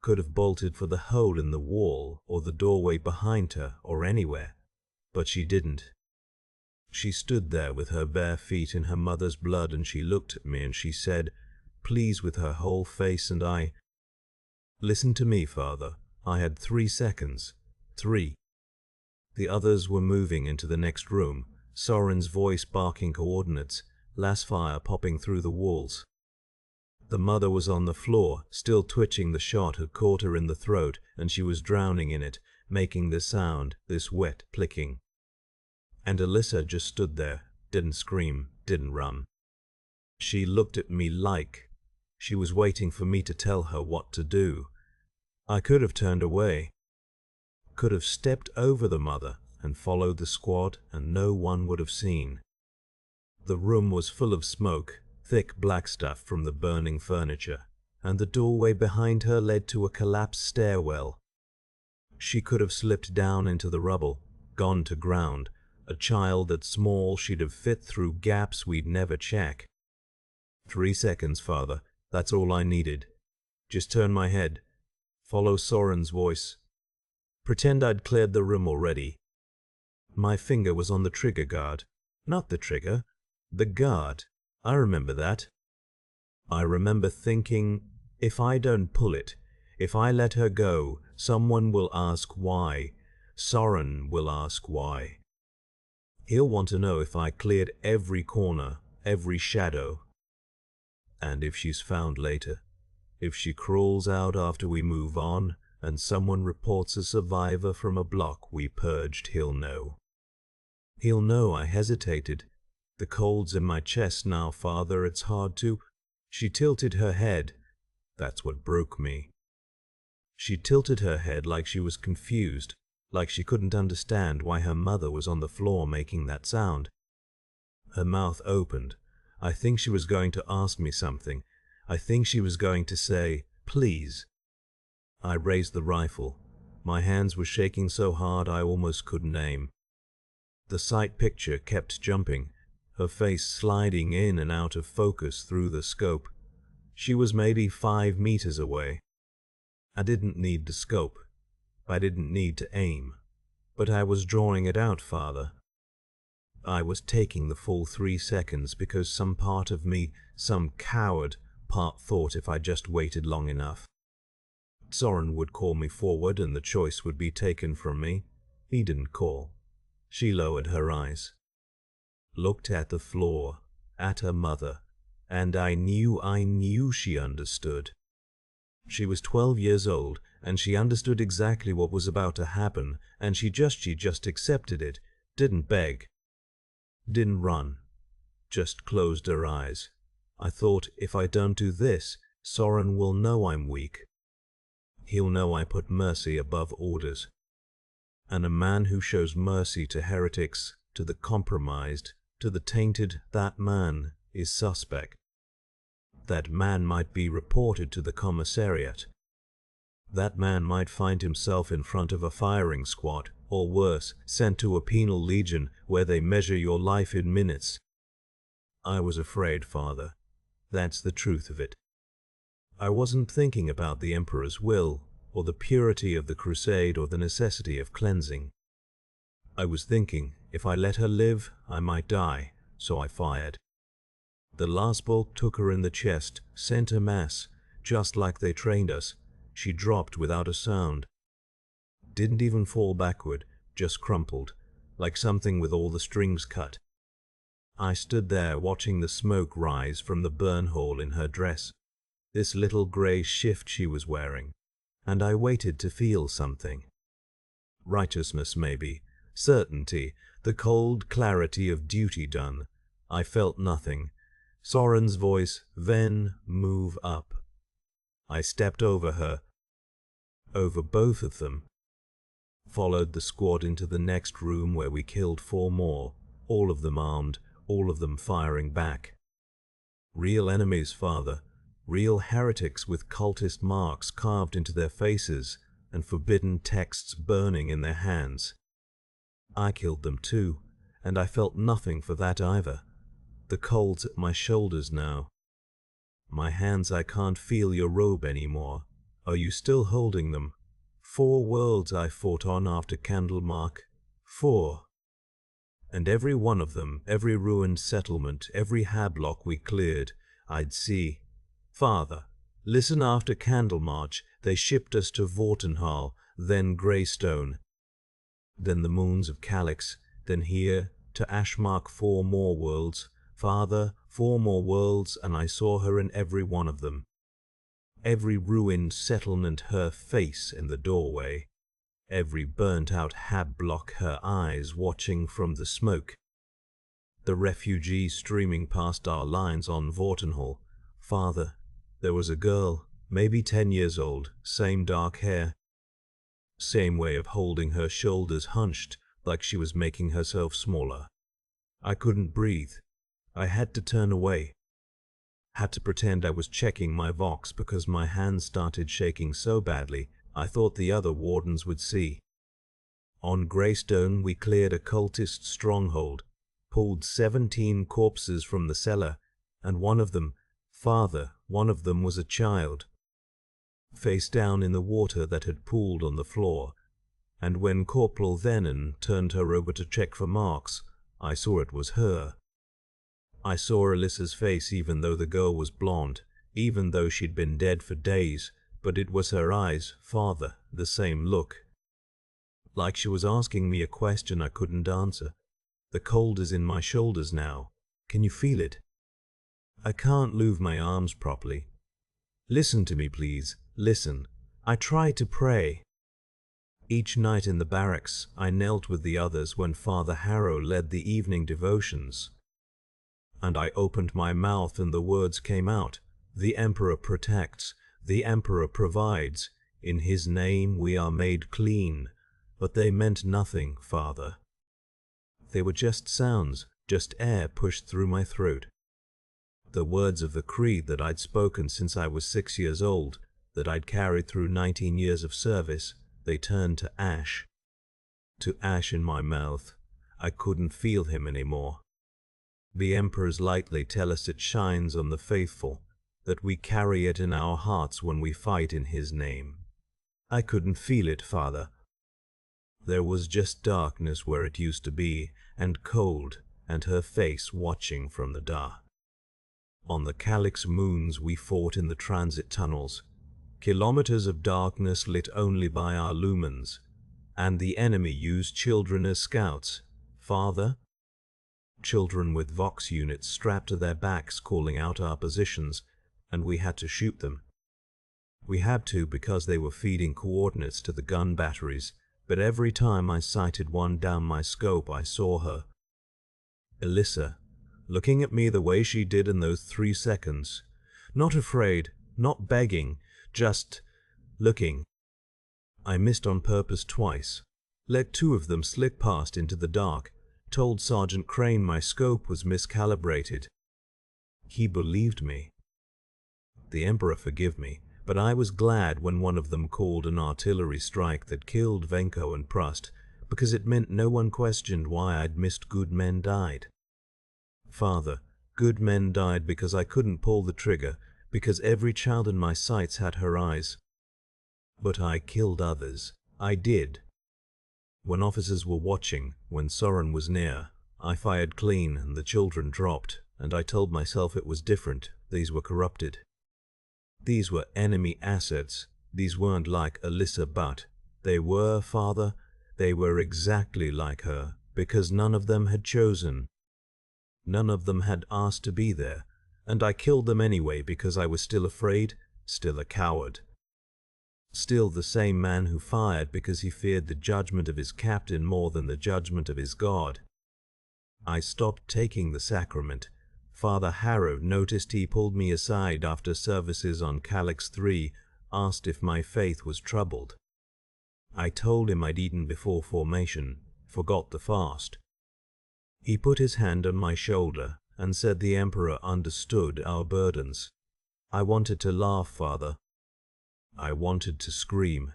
A: Could have bolted for the hole in the wall or the doorway behind her or anywhere. But she didn't. She stood there with her bare feet in her mother's blood, and she looked at me and she said, please, with her whole face, and I. Listen to me, Father. I had 3 seconds. 3. The others were moving into the next room, Soren's voice barking coordinates, lasfire popping through the walls. The mother was on the floor, still twitching. The shot had caught her in the throat, and she was drowning in it, making this sound, this wet plicking. And Alyssa just stood there, didn't scream, didn't run. She looked at me like she was waiting for me to tell her what to do. I could have turned away. Could have stepped over the mother and followed the squad, and no one would have seen. The room was full of smoke, thick black stuff from the burning furniture, and the doorway behind her led to a collapsed stairwell. She could have slipped down into the rubble, gone to ground. A child that small, she'd have fit through gaps we'd never check. 3 seconds, Father. That's all I needed. Just turn my head. Follow Soren's voice. Pretend I'd cleared the room already. My finger was on the trigger guard. Not the trigger. The guard. I remember that. I remember thinking, if I don't pull it, if I let her go, someone will ask why. Soren will ask why. He'll want to know if I cleared every corner, every shadow. And if she's found later, if she crawls out after we move on, and someone reports a survivor from a block we purged, he'll know. He'll know I hesitated. The cold's in my chest now, Father, it's hard to. She tilted her head. That's what broke me. She tilted her head like she was confused, like she couldn't understand why her mother was on the floor making that sound. Her mouth opened. I think she was going to ask me something. I think she was going to say, please. I raised the rifle. My hands were shaking so hard I almost couldn't aim. The sight picture kept jumping, her face sliding in and out of focus through the scope. She was maybe 5 meters away. I didn't need the scope. I didn't need to aim. But I was drawing it out, Father. I was taking the full 3 seconds because some part of me, some coward part, thought if I just waited long enough, Soren would call me forward and the choice would be taken from me. He didn't call. She lowered her eyes, looked at the floor, at her mother, and I knew she understood. She was 12 years old, and she understood exactly what was about to happen, and she just accepted it, didn't beg, didn't run, just closed her eyes. I thought, if I don't do this, Soren will know I'm weak. He'll know I put mercy above orders. And a man who shows mercy to heretics, to the compromised, to the tainted, that man is suspect. That man might be reported to the commissariat. That man might find himself in front of a firing squad, or worse, sent to a penal legion where they measure your life in minutes. I was afraid, Father. That's the truth of it. I wasn't thinking about the Emperor's will, or the purity of the crusade, or the necessity of cleansing. I was thinking, if I let her live, I might die, so I fired. The last bolt took her in the chest, sent her mass, just like they trained us. She dropped without a sound. Didn't even fall backward, just crumpled, like something with all the strings cut. I stood there watching the smoke rise from the burn hole in her dress, this little grey shift she was wearing, and I waited to feel something. Righteousness, maybe, certainty, the cold clarity of duty done. I felt nothing. Soren's voice, "Then move up." I stepped over her, over both of them, followed the squad into the next room where we killed 4 more, all of them armed, all of them firing back. Real enemies, Father, real heretics with cultist marks carved into their faces and forbidden texts burning in their hands. I killed them too, and I felt nothing for that either. The cold's at my shoulders now. My hands, I can't feel your robe anymore. Are you still holding them? 4 worlds I fought on after Candlemark. 4. And every one of them, every ruined settlement, every hablock we cleared, I'd see. Father, listen, after Candlemarch, they shipped us to Vortenhall, then Greystone, then the moons of Calix, then here, to Ashmark. 4 more worlds. Father, 4 more worlds, and I saw her in every one of them. Every ruined settlement, her face in the doorway. Every burnt-out hab-block, her eyes watching from the smoke. The refugees streaming past our lines on Vortenhall. Father, there was a girl, maybe 10 years old, same dark hair. Same way of holding her shoulders hunched, like she was making herself smaller. I couldn't breathe. I had to turn away. Had to pretend I was checking my Vox because my hands started shaking so badly I thought the other wardens would see. On Greystone we cleared a cultist stronghold, pulled 17 corpses from the cellar, and one of them, Father, one of them was a child, face down in the water that had pooled on the floor, and when Corporal Venon turned her over to check for marks, I saw it was her. I saw Alyssa's face, even though the girl was blonde, even though she'd been dead for days, but it was her eyes, Father, the same look. Like she was asking me a question I couldn't answer. The cold is in my shoulders now. Can you feel it? I can't move my arms properly. Listen to me, please. Listen. I try to pray. Each night in the barracks, I knelt with the others when Father Harrow led the evening devotions. And I opened my mouth and the words came out. The Emperor protects. The Emperor provides. In his name we are made clean. But they meant nothing, Father. They were just sounds, just air pushed through my throat. The words of the creed that I'd spoken since I was 6 years old, that I'd carried through 19 years of service, they turned to ash. To ash in my mouth. I couldn't feel him anymore. The Emperor's lightly tell us it shines on the faithful, that we carry it in our hearts when we fight in his name. I couldn't feel it, Father. There was just darkness where it used to be, and cold, and her face watching from the dark. On the Calix moons we fought in the transit tunnels, kilometers of darkness lit only by our lumens, and the enemy used children as scouts. Father? Children with Vox units strapped to their backs calling out our positions, and we had to shoot them. We had to because they were feeding coordinates to the gun batteries, but every time I sighted one down my scope I saw her. Alyssa, looking at me the way she did in those 3 seconds. Not afraid, not begging, just looking. I missed on purpose twice. let two of them slip past into the dark, told Sergeant Crane my scope was miscalibrated. He believed me. The Emperor forgive me, but I was glad when one of them called an artillery strike that killed Venko and Prust, because it meant no one questioned why I'd missed good men died. Father, good men died because I couldn't pull the trigger, because every child in my sights had her eyes. But I killed others. I did. When officers were watching, when Soren was near, I fired clean and the children dropped, and I told myself it was different, these were corrupted. These were enemy assets, these weren't like Alyssa Butt. They were, Father, they were exactly like her, because none of them had chosen. None of them had asked to be there, and I killed them anyway because I was still afraid, still a coward. Still the same man who fired because he feared the judgment of his captain more than the judgment of his God. I stopped taking the sacrament. Father Harrow noticed he pulled me aside after services on Calyx 3, asked if my faith was troubled. I told him I'd eaten before formation, forgot the fast. He put his hand on my shoulder and said the Emperor understood our burdens. I wanted to laugh, Father. I wanted to scream.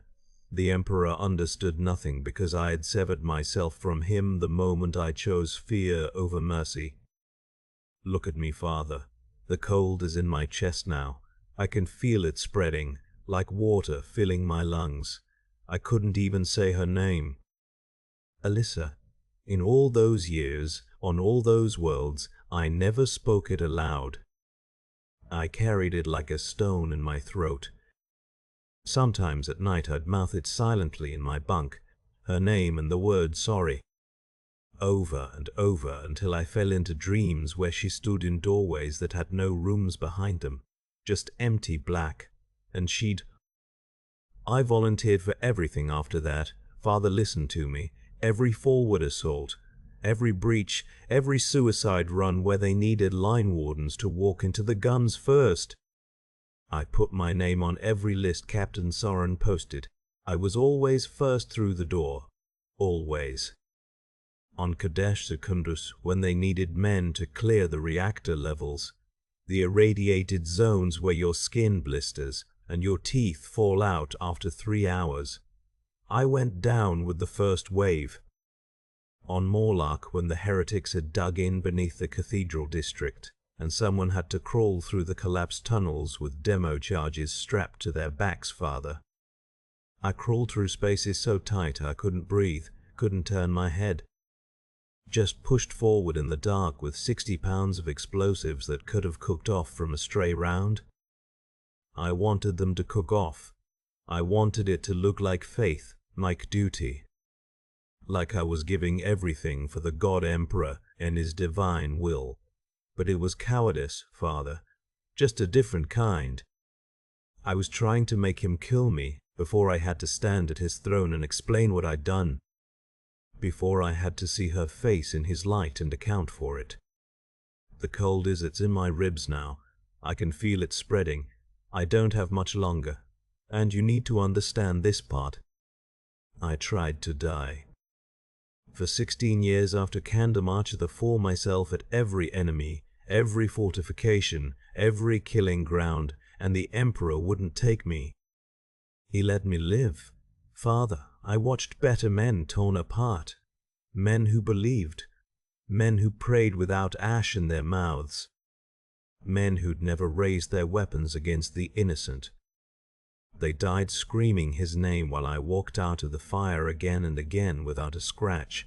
A: The Emperor understood nothing because I had severed myself from him the moment I chose fear over mercy. Look at me, Father. The cold is in my chest now. I can feel it spreading, like water filling my lungs. I couldn't even say her name. Alyssa, in all those years, on all those worlds, I never spoke it aloud. I carried it like a stone in my throat. Sometimes at night I'd mouth it silently in my bunk, her name and the word sorry. Over and over until I fell into dreams where she stood in doorways that had no rooms behind them, just empty black, and she'd... I volunteered for everything after that. Father listened to me. Every forward assault, every breach, every suicide run where they needed line wardens to walk into the guns first. I put my name on every list Captain Soren posted. I was always first through the door. Always. On Kadesh Secundus, when they needed men to clear the reactor levels, the irradiated zones where your skin blisters and your teeth fall out after 3 hours, I went down with the first wave. On Morlock, when the heretics had dug in beneath the cathedral district, and someone had to crawl through the collapsed tunnels with demo charges strapped to their backs, Father. I crawled through spaces so tight I couldn't breathe, couldn't turn my head. Just pushed forward in the dark with 60 pounds of explosives that could have cooked off from a stray round. I wanted them to cook off. I wanted it to look like faith, like duty. Like I was giving everything for the God Emperor and his divine will. But it was cowardice, Father, just a different kind. I was trying to make him kill me before I had to stand at his throne and explain what I'd done. Before I had to see her face in his light and account for it. The cold it's in my ribs now. I can feel it spreading. I don't have much longer. And you need to understand this part. I tried to die. For 16 years after Candlemarch I fought myself at every enemy, every fortification, every killing ground, and the Emperor wouldn't take me. He let me live. Father, I watched better men torn apart. Men who believed. Men who prayed without ash in their mouths. Men who'd never raised their weapons against the innocent. They died screaming his name while I walked out of the fire again and again without a scratch.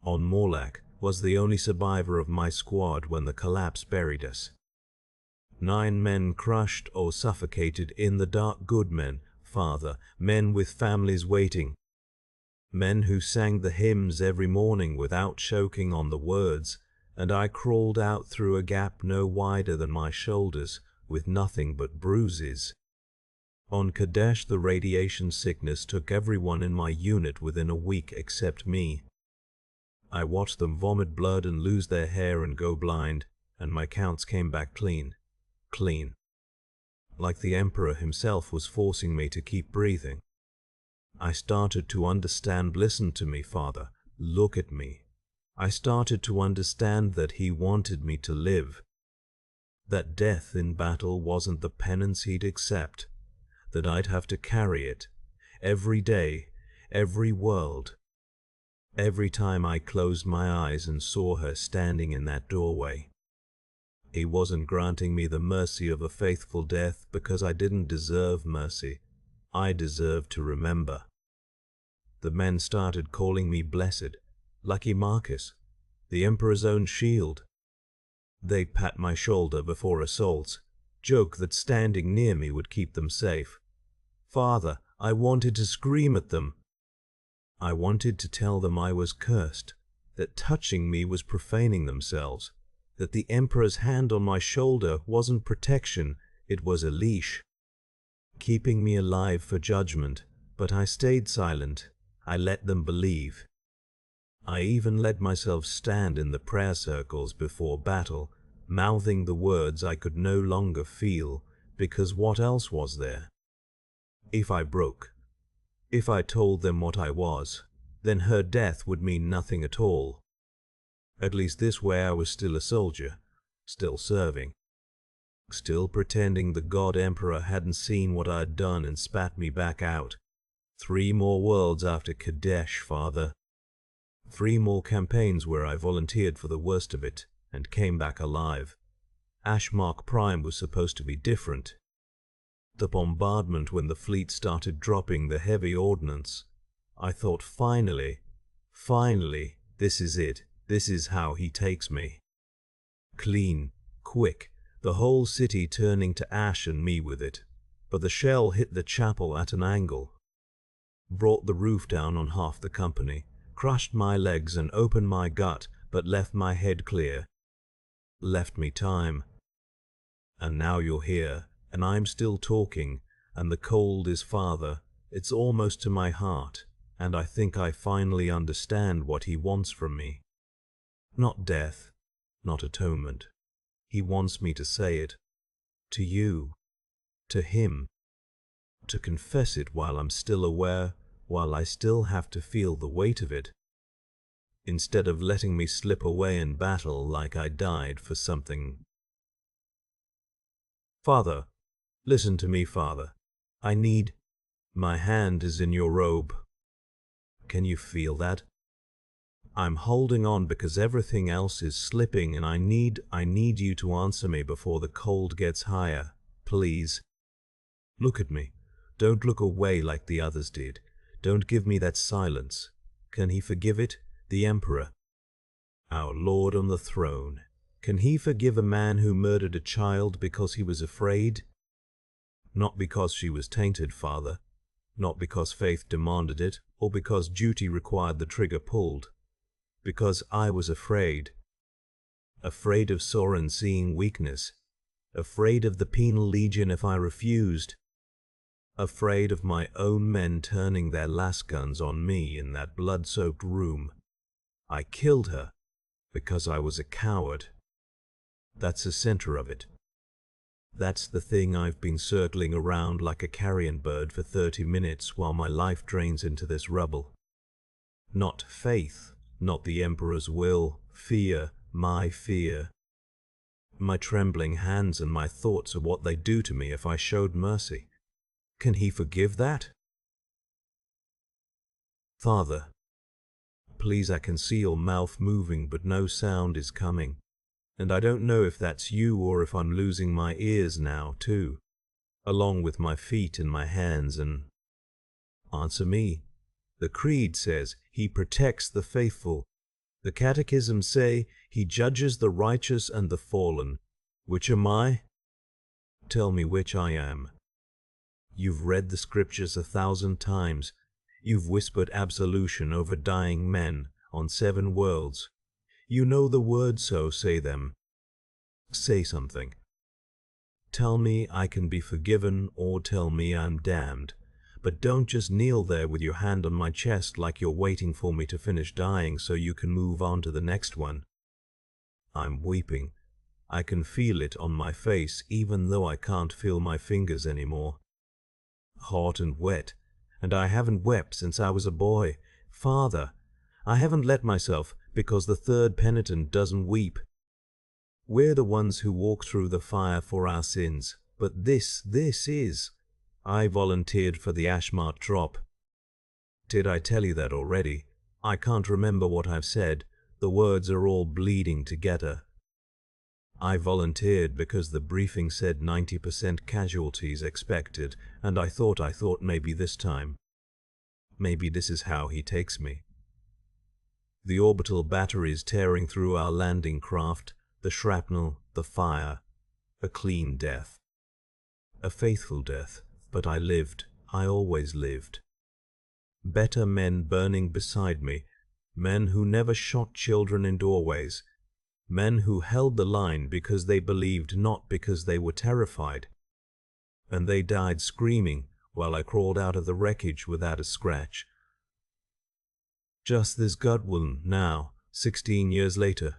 A: On Morlack was the only survivor of my squad when the collapse buried us. 9 men crushed or suffocated in the dark. Good men, Father, men with families waiting. Men who sang the hymns every morning without choking on the words, and I crawled out through a gap no wider than my shoulders with nothing but bruises. On Kadesh the radiation sickness took everyone in my unit within a week except me. I watched them vomit blood and lose their hair and go blind, and my counts came back clean. Clean. Like the Emperor himself was forcing me to keep breathing. I started to understand. Listen to me, Father. Look at me. I started to understand that he wanted me to live. That death in battle wasn't the penance he'd accept. That I'd have to carry it. Every day, every world. Every time I closed my eyes and saw her standing in that doorway. He wasn't granting me the mercy of a faithful death because I didn't deserve mercy. I deserved to remember. The men started calling me blessed, lucky Marcus, the Emperor's own shield. They'd pat my shoulder before assaults, joke that standing near me would keep them safe. Father, I wanted to scream at them. I wanted to tell them I was cursed, that touching me was profaning themselves, that the Emperor's hand on my shoulder wasn't protection, it was a leash, keeping me alive for judgment, but I stayed silent. I let them believe. I even let myself stand in the prayer circles before battle, mouthing the words I could no longer feel, because what else was there? If I broke, if I told them what I was, then her death would mean nothing at all. At least this way I was still a soldier, still serving, still pretending the God Emperor hadn't seen what I'd done and spat me back out. 3 more worlds after Kadesh, Father. 3 more campaigns where I volunteered for the worst of it and came back alive. Ashmark Prime was supposed to be different. The bombardment when the fleet started dropping the heavy ordnance. I thought finally, this is it. This is how he takes me. Clean, quick, the whole city turning to ash and me with it. But the shell hit the chapel at an angle. Brought the roof down on half the company, crushed my legs and opened my gut, but left my head clear. Left me time. And now you're here, and I'm still talking, and the cold is farther. It's almost to my heart, and I think I finally understand what he wants from me. Not death, not atonement. He wants me to say it. To you. To him. To confess it while I'm still aware, while I still have to feel the weight of it, instead of letting me slip away in battle like I died for something. Father, listen to me, Father. My hand is in your robe. Can you feel that? I'm holding on because everything else is slipping, and I need you to answer me before the cold gets higher. Please. Look at me. Don't look away like the others did. Don't give me that silence. Can he forgive it? The Emperor, our Lord on the throne. Can he forgive a man who murdered a child because he was afraid? Not because she was tainted, Father. Not because faith demanded it, or because duty required the trigger pulled. Because I was afraid. Afraid of Soren seeing weakness. Afraid of the penal legion if I refused. Afraid of my own men turning their lasguns on me in that blood-soaked room. I killed her because I was a coward. That's the center of it. That's the thing I've been circling around like a carrion bird for 30 minutes while my life drains into this rubble. Not faith, not the Emperor's will, fear, my fear. My trembling hands and my thoughts are what they'd do to me if I showed mercy. Can he forgive that? Father, please, I can see your mouth moving but no sound is coming. And I don't know if that's you or if I'm losing my ears now too, along with my feet and my hands. And answer me. The creed says he protects the faithful. The catechisms say he judges the righteous and the fallen. Which am I? Tell me which I am. You've read the scriptures 1,000 times. You've whispered absolution over dying men on 7 worlds. You know the words, so say them. Say something. Tell me I can be forgiven or tell me I'm damned. But don't just kneel there with your hand on my chest like you're waiting for me to finish dying so you can move on to the next one. I'm weeping. I can feel it on my face even though I can't feel my fingers anymore. Hot and wet, and I haven't wept since I was a boy. Father, I haven't let myself because the third penitent doesn't weep. We're the ones who walk through the fire for our sins, but this is. I volunteered for the Ashmart drop. Did I tell you that already? I can't remember what I've said. The words are all bleeding together. I volunteered because the briefing said 90% casualties expected, and I thought maybe this time. Maybe this is how he takes me. The orbital batteries tearing through our landing craft, the shrapnel, the fire. A clean death. A faithful death, but I lived. I always lived. Better men burning beside me, men who never shot children in doorways, men who held the line because they believed, not because they were terrified. And they died screaming while I crawled out of the wreckage without a scratch. Just this gut wound now, 16 years later.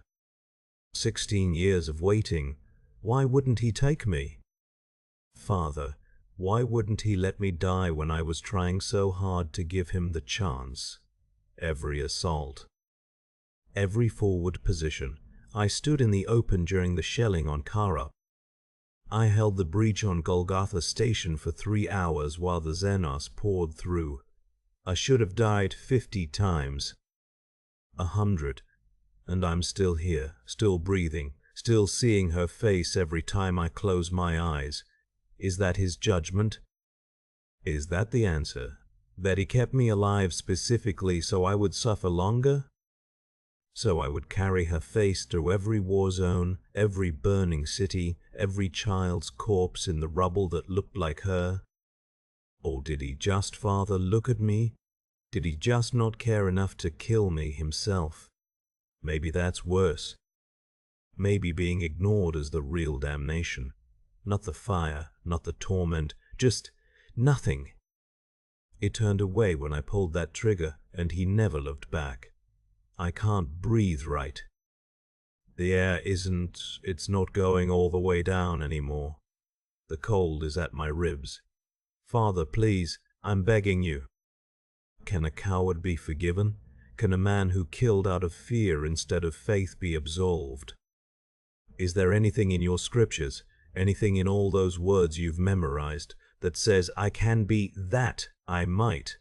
A: 16 years of waiting. Why wouldn't he take me? Father, why wouldn't he let me die when I was trying so hard to give him the chance? Every assault. Every forward position. I stood in the open during the shelling on Kara. I held the breach on Golgotha Station for 3 hours while the Xenos poured through. I should have died 50 times. 100. And I'm still here, still breathing, still seeing her face every time I close my eyes. Is that his judgment? Is that the answer? That he kept me alive specifically so I would suffer longer? So I would carry her face through every war zone, every burning city, every child's corpse in the rubble that looked like her? Or did he just, Father, look at me? Did he just not care enough to kill me himself? Maybe that's worse. Maybe being ignored is the real damnation. Not the fire, not the torment, just nothing. He turned away when I pulled that trigger, and he never looked back. I can't breathe right. The air it's not going all the way down anymore. The cold is at my ribs. Father, please, I'm begging you. Can a coward be forgiven? Can a man who killed out of fear instead of faith be absolved? Is there anything in your scriptures, anything in all those words you've memorized, that says I can be that I might?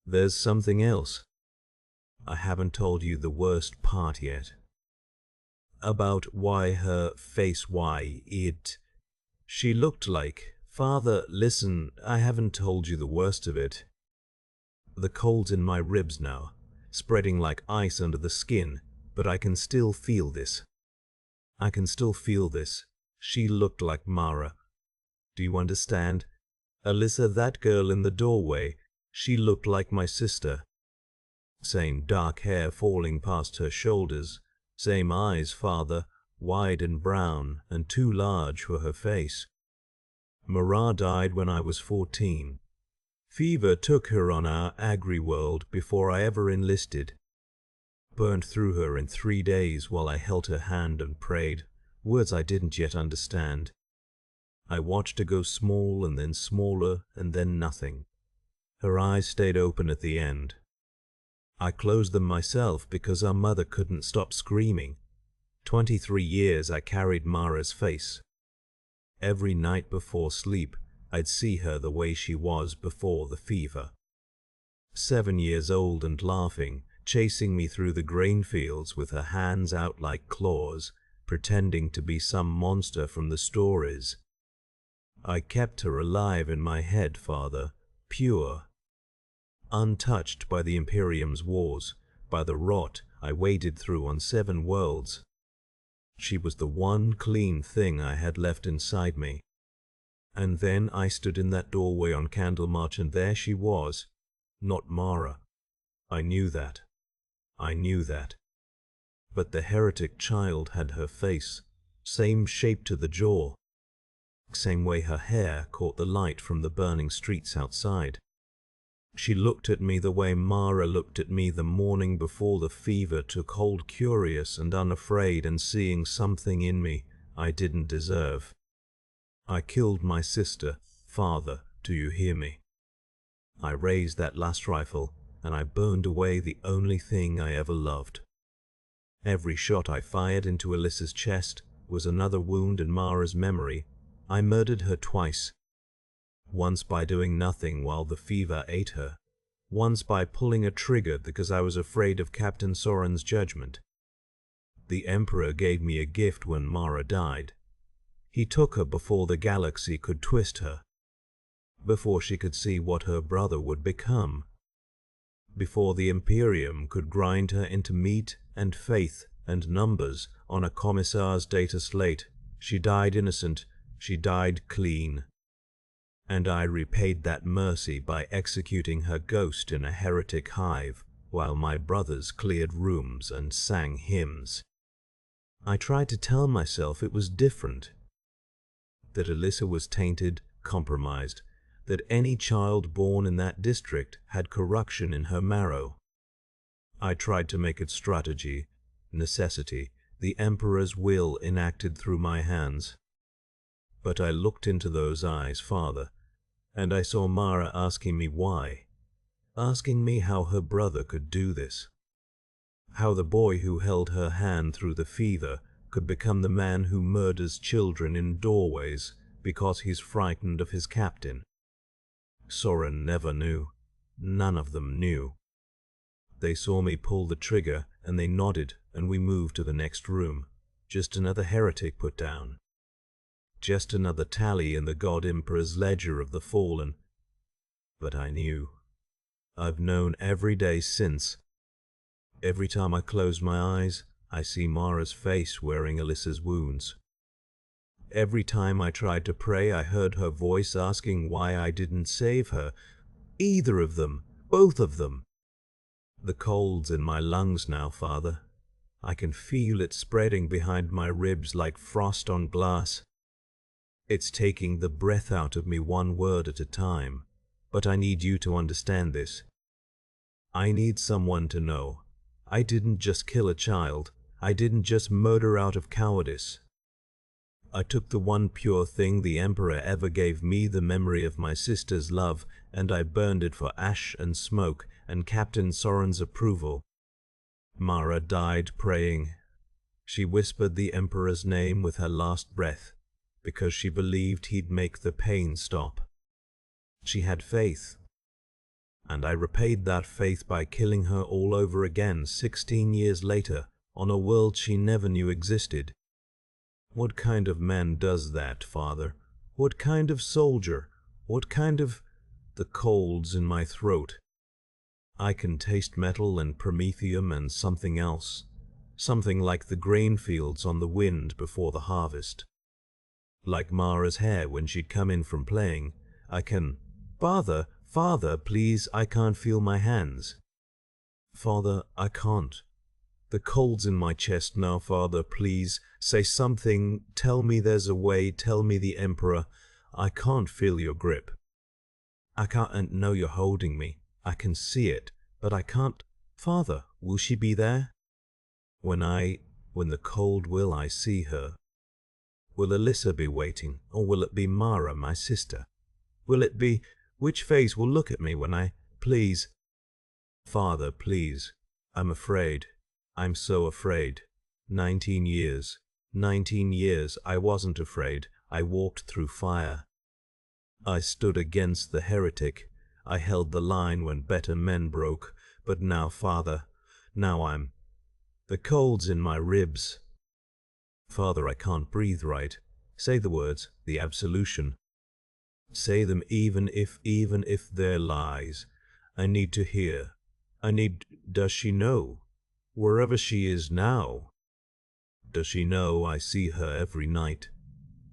A: There's something else. I haven't told you the worst part yet. About why her face, she looked like. Father, listen, I haven't told you the worst of it. The cold's in my ribs now, spreading like ice under the skin, but I can still feel this. I can still feel this. She looked like Mara. Do you understand? Alyssa, that girl in the doorway, she looked like my sister. Same dark hair falling past her shoulders, same eyes, Father, wide and brown and too large for her face. Mara died when I was 14. Fever took her on our agri-world before I ever enlisted. Burned through her in 3 days while I held her hand and prayed, words I didn't yet understand. I watched her go small and then smaller and then nothing. Her eyes stayed open at the end. I closed them myself because our mother couldn't stop screaming. 23 years I carried Mara's face. Every night before sleep, I'd see her the way she was before the fever. 7 years old and laughing, chasing me through the grain fields with her hands out like claws, pretending to be some monster from the stories. I kept her alive in my head, Father, pure, untouched by the Imperium's wars, by the rot I waded through on 7 worlds. She was the one clean thing I had left inside me. And then I stood in that doorway on Candlemarch, and there she was, not Mara. I knew that. I knew that. But the heretic child had her face, same shape to the jaw, same way her hair caught the light from the burning streets outside. She looked at me the way Mara looked at me the morning before the fever took hold, curious and unafraid, and seeing something in me I didn't deserve. I killed my sister, Father, Do you hear me? I raised that last rifle, and I burned away the only thing I ever loved. Every shot I fired into Alyssa's chest was another wound in Mara's memory. I murdered her twice. Once by doing nothing while the fever ate her. Once by pulling a trigger because I was afraid of Captain Soren's judgment. The Emperor gave me a gift when Mara died. He took her before the galaxy could twist her. Before she could see what her brother would become. Before the Imperium could grind her into meat and faith and numbers on a commissar's data slate, she died innocent, she died clean. And I repaid that mercy by executing her ghost in a heretic hive, while my brothers cleared rooms and sang hymns. I tried to tell myself it was different, that Alyssa was tainted, compromised, that any child born in that district had corruption in her marrow. I tried to make it strategy, necessity, the Emperor's will enacted through my hands. But I looked into those eyes, Father, and I saw Mara asking me why, asking me how her brother could do this, how the boy who held her hand through the fever could become the man who murders children in doorways because he's frightened of his captain. Soren never knew. None of them knew. They saw me pull the trigger, and they nodded, and we moved to the next room. Just another heretic put down. Just another tally in the God Emperor's ledger of the fallen. But I knew. I've known every day since. Every time I close my eyes, I see Mara's face wearing Alyssa's wounds. Every time I tried to pray, I heard her voice asking why I didn't save her. Either of them, both of them. The cold's in my lungs now, Father. I can feel it spreading behind my ribs like frost on glass. It's taking the breath out of me one word at a time, but I need you to understand this. I need someone to know. I didn't just kill a child. I didn't just murder out of cowardice. I took the one pure thing the Emperor ever gave me, the memory of my sister's love, and I burned it for ash and smoke and Captain Soren's approval. Mara died praying. She whispered the Emperor's name with her last breath, because she believed he'd make the pain stop. She had faith. And I repaid that faith by killing her all over again 16 years later on a world she never knew existed. What kind of man does that, Father? What kind of soldier? What kind of... The cold's in my throat. I can taste metal and promethium and something else. Something like the grain fields on the wind before the harvest. Like Mara's hair when she'd come in from playing. I can... Father, Father, please, I can't feel my hands. Father, I can't. The cold's in my chest now, Father, please. Say something. Tell me there's a way. Tell me the Emperor. I can't feel your grip. I can't know you're holding me. I can see it, but I can't. Father, will she be there? When the cold will I see her? Will Alyssa be waiting, or will it be Mara, my sister? Will it be... Which face will look at me when I... Please. Father, please. I'm afraid. I'm so afraid. 19 years. 19 years I wasn't afraid. I walked through fire. I stood against the heretic. I held the line when better men broke. But now, Father, now I'm... The cold's in my ribs. Father, I can't breathe right. Say the words, the absolution. Say them even if they're lies. I need to hear. I need... Does she know? Wherever she is now. Does she know I see her every night?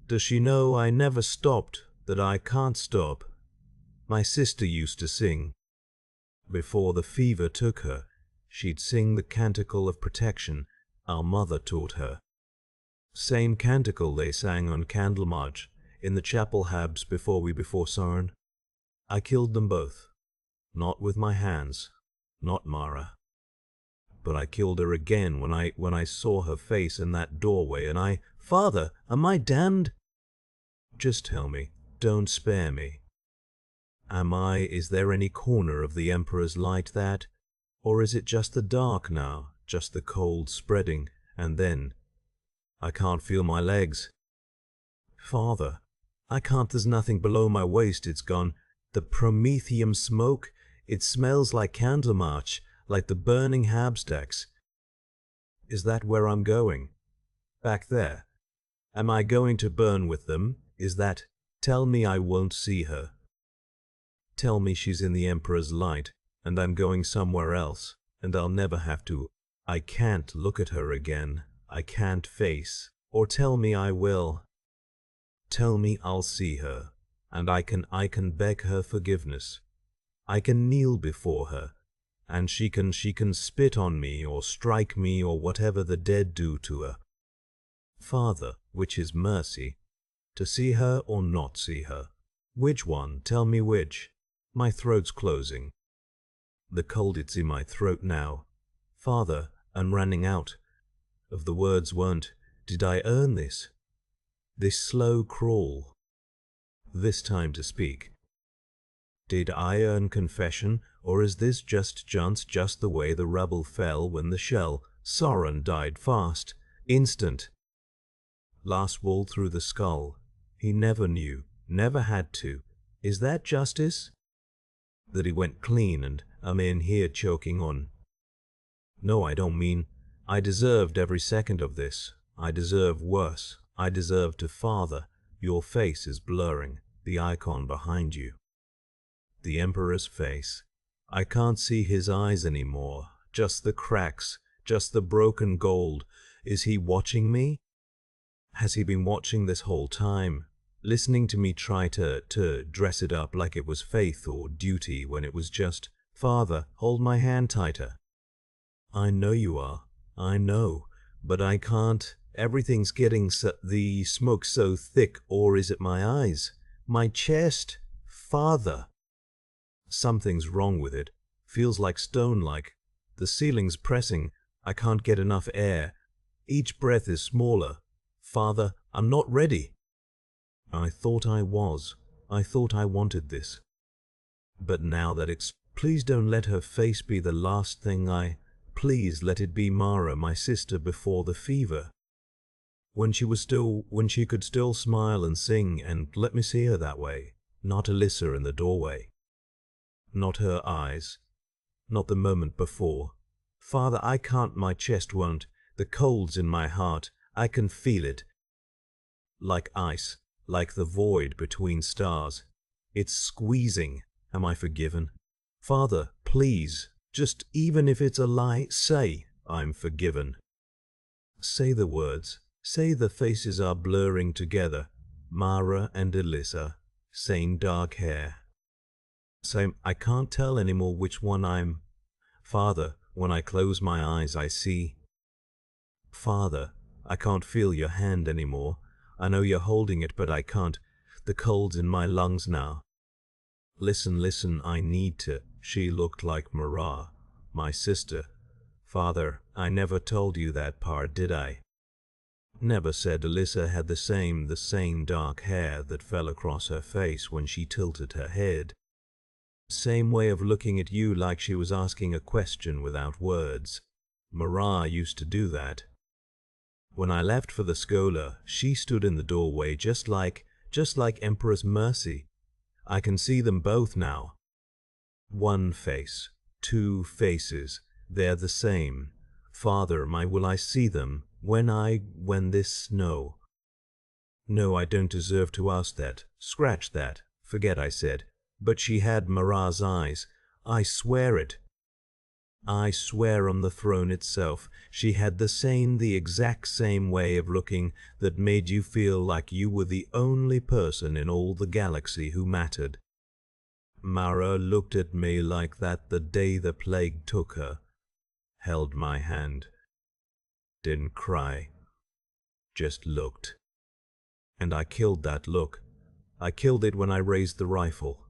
A: Does she know I never stopped, that I can't stop? My sister used to sing. Before the fever took her, she'd sing the canticle of protection our mother taught her. Same canticle they sang on Candlemarch in the chapel habs before Soren. I killed them both. Not with my hands, not Mara. But I killed her again when I saw her face in that doorway, and I... Father, am I damned? Just tell me. Don't spare me. Is there any corner of the Emperor's light that, or is it just the dark now, just the cold spreading, and then, I can't feel my legs. Father, I can't, there's nothing below my waist, it's gone. The promethium smoke, it smells like Candlemarch, like the burning habstacks. Is that where I'm going? Back there? Am I going to burn with them? Is that, tell me I won't see her. Tell me she's in the Emperor's light, and I'm going somewhere else, and I'll never have to. I can't look at her again. I can't face. Or tell me I will. Tell me I'll see her, and I can beg her forgiveness. I can kneel before her, and she can spit on me or strike me or whatever the dead do to her. Father, which is mercy? To see her or not see her? Which one? Tell me which. My throat's closing. The cold, it's in my throat now. Father, I'm running out. Of the words weren't, did I earn this? This slow crawl. This time to speak. Did I earn confession, or is this just the way the rebel fell when the shell, Soren died fast, instant? Last wall through the skull. He never knew, never had to. Is that justice? That he went clean and I'm in here choking on. No, I don't mean, I deserved every second of this. I deserve worse. I deserve to. Father, your face is blurring, the icon behind you. The Emperor's face. I can't see his eyes anymore, just the cracks, just the broken gold. Is he watching me? Has he been watching this whole time, listening to me try to dress it up like it was faith or duty when it was just, Father, hold my hand tighter. I know you are, I know, but I can't. Everything's getting the smoke so thick, or is it my eyes? My chest? Father! Something's wrong with it. Feels like stone-like. The ceiling's pressing. I can't get enough air. Each breath is smaller. Father, I'm not ready. I thought I was. I thought I wanted this. But now that it's... Please don't let her face be the last thing Please let it be Mara, my sister, before the fever. When she could still smile and sing, and let me see her that way. Not Alyssa in the doorway. Not her eyes. Not the moment before. Father, I can't, my chest won't. The cold's in my heart. I can feel it. Like ice. Like the void between stars. It's squeezing. Am I forgiven? Father, please, just even if it's a lie, say, I'm forgiven. Say the words. Say the faces are blurring together. Mara and Alyssa. Same dark hair. Same, I can't tell anymore which one I'm. Father, when I close my eyes I see. Father, I can't feel your hand anymore. I know you're holding it, but I can't. The cold's in my lungs now. Listen, I need to. She looked like Mara, my sister. Father, I never told you that part, did I? Never said Alyssa had the same dark hair that fell across her face when she tilted her head. Same way of looking at you like she was asking a question without words. Mara used to do that. When I left for the Schola, she stood in the doorway just like Empress Mercy. I can see them both now. One face, two faces, they're the same. Father, will I see them when this no. No, I don't deserve to ask that. Scratch that. Forget I said. But she had Mara's eyes. I swear it. I swear on the throne itself, she had the exact same way of looking that made you feel like you were the only person in all the galaxy who mattered. Mara looked at me like that the day the plague took her. Held my hand. Didn't cry. Just looked. And I killed that look. I killed it when I raised the rifle.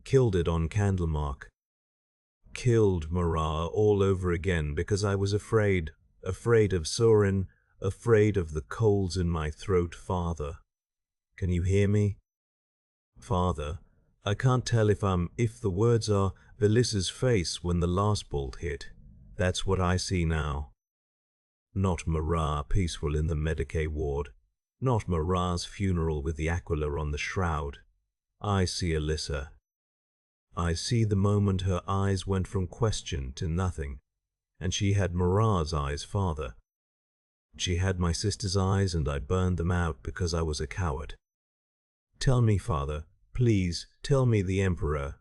A: Killed it on Candlemark. Killed Mara all over again because I was afraid. Afraid of Soren. Afraid of the colds in my throat. Father. Can you hear me? Father, I can't tell if the words are Velissa's face when the last bolt hit. That's what I see now. Not Marat peaceful in the Medicaid ward. Not Marat's funeral with the Aquila on the shroud. I see Alyssa. I see the moment her eyes went from question to nothing, and she had Marat's eyes, father. She had my sister's eyes, and I burned them out because I was a coward. Tell me, father, please, tell me the Emperor.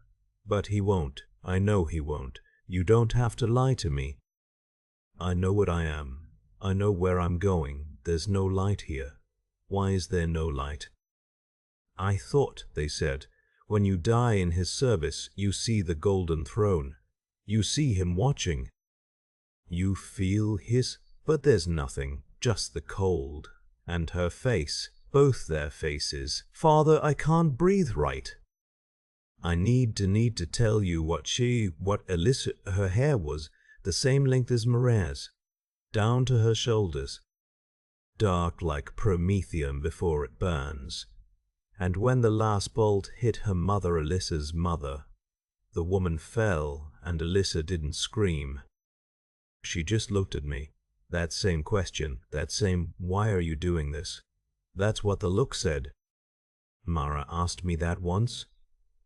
A: But he won't. I know he won't. You don't have to lie to me. I know what I am. I know where I'm going. There's no light here. Why is there no light? I thought, they said, when you die in his service, you see the golden throne. You see him watching. You feel his, but there's nothing, just the cold. And her face, both their faces. Father, I can't breathe right. I need to tell you what Alyssa, her hair was the same length as Marat's, down to her shoulders, dark like promethium before it burns. And when the last bolt hit her mother, Alyssa's mother, the woman fell and Alyssa didn't scream. She just looked at me. That same question, that same, why are you doing this? That's what the look said. Mara asked me that once,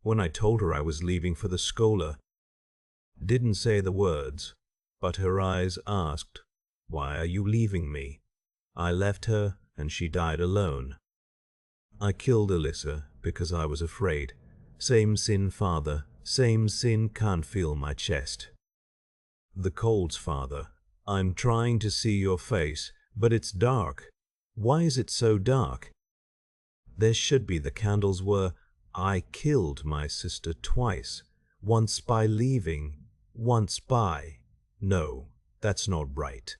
A: when I told her I was leaving for the Schola. Didn't say the words, but her eyes asked, why are you leaving me? I left her and she died alone. I killed Alyssa because I was afraid. Same sin, father, same sin, can't feel my chest. The colds, father. I'm trying to see your face, but it's dark. Why is it so dark? There should be, the candles were. I killed my sister twice. Once by leaving, once by. No, that's not right.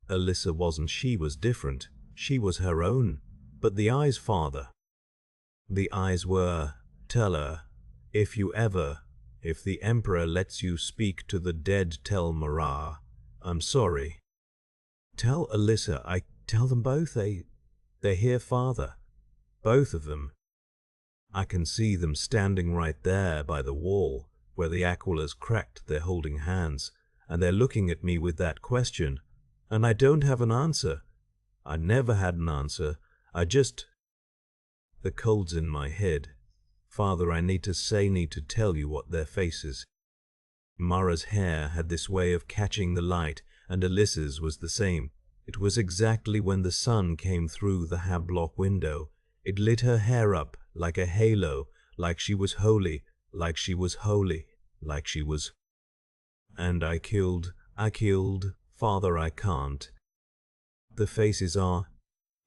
A: Alyssa wasn't, she was different. She was her own. But the eyes, father. The eyes were, tell her, if the Emperor lets you speak to the dead, tell Marat, I'm sorry. Tell Alyssa, I tell them both, they're here, father. Both of them. I can see them standing right there by the wall, where the Aquila's cracked, they're holding hands, and they're looking at me with that question, and I don't have an answer. I never had an answer. The cold's in my head. Father, I need to tell you what their faces. Mara's hair had this way of catching the light, and Alyssa's was the same. It was exactly when the sun came through the hablock window. It lit her hair up like a halo, like she was holy, like she was holy, like she was. And I killed, father, I can't. The faces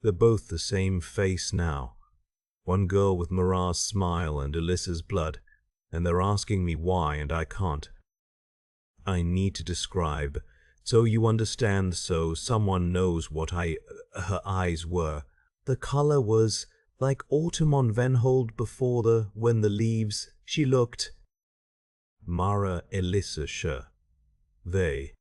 A: they're both the same face now. One girl with Marat's smile and Alyssa's blood, and they're asking me why, and I can't. I need to describe, so you understand, so someone knows what her eyes were. The color was like autumn on Venhold before when the leaves, she looked. Mara, Alyssa, sure. They.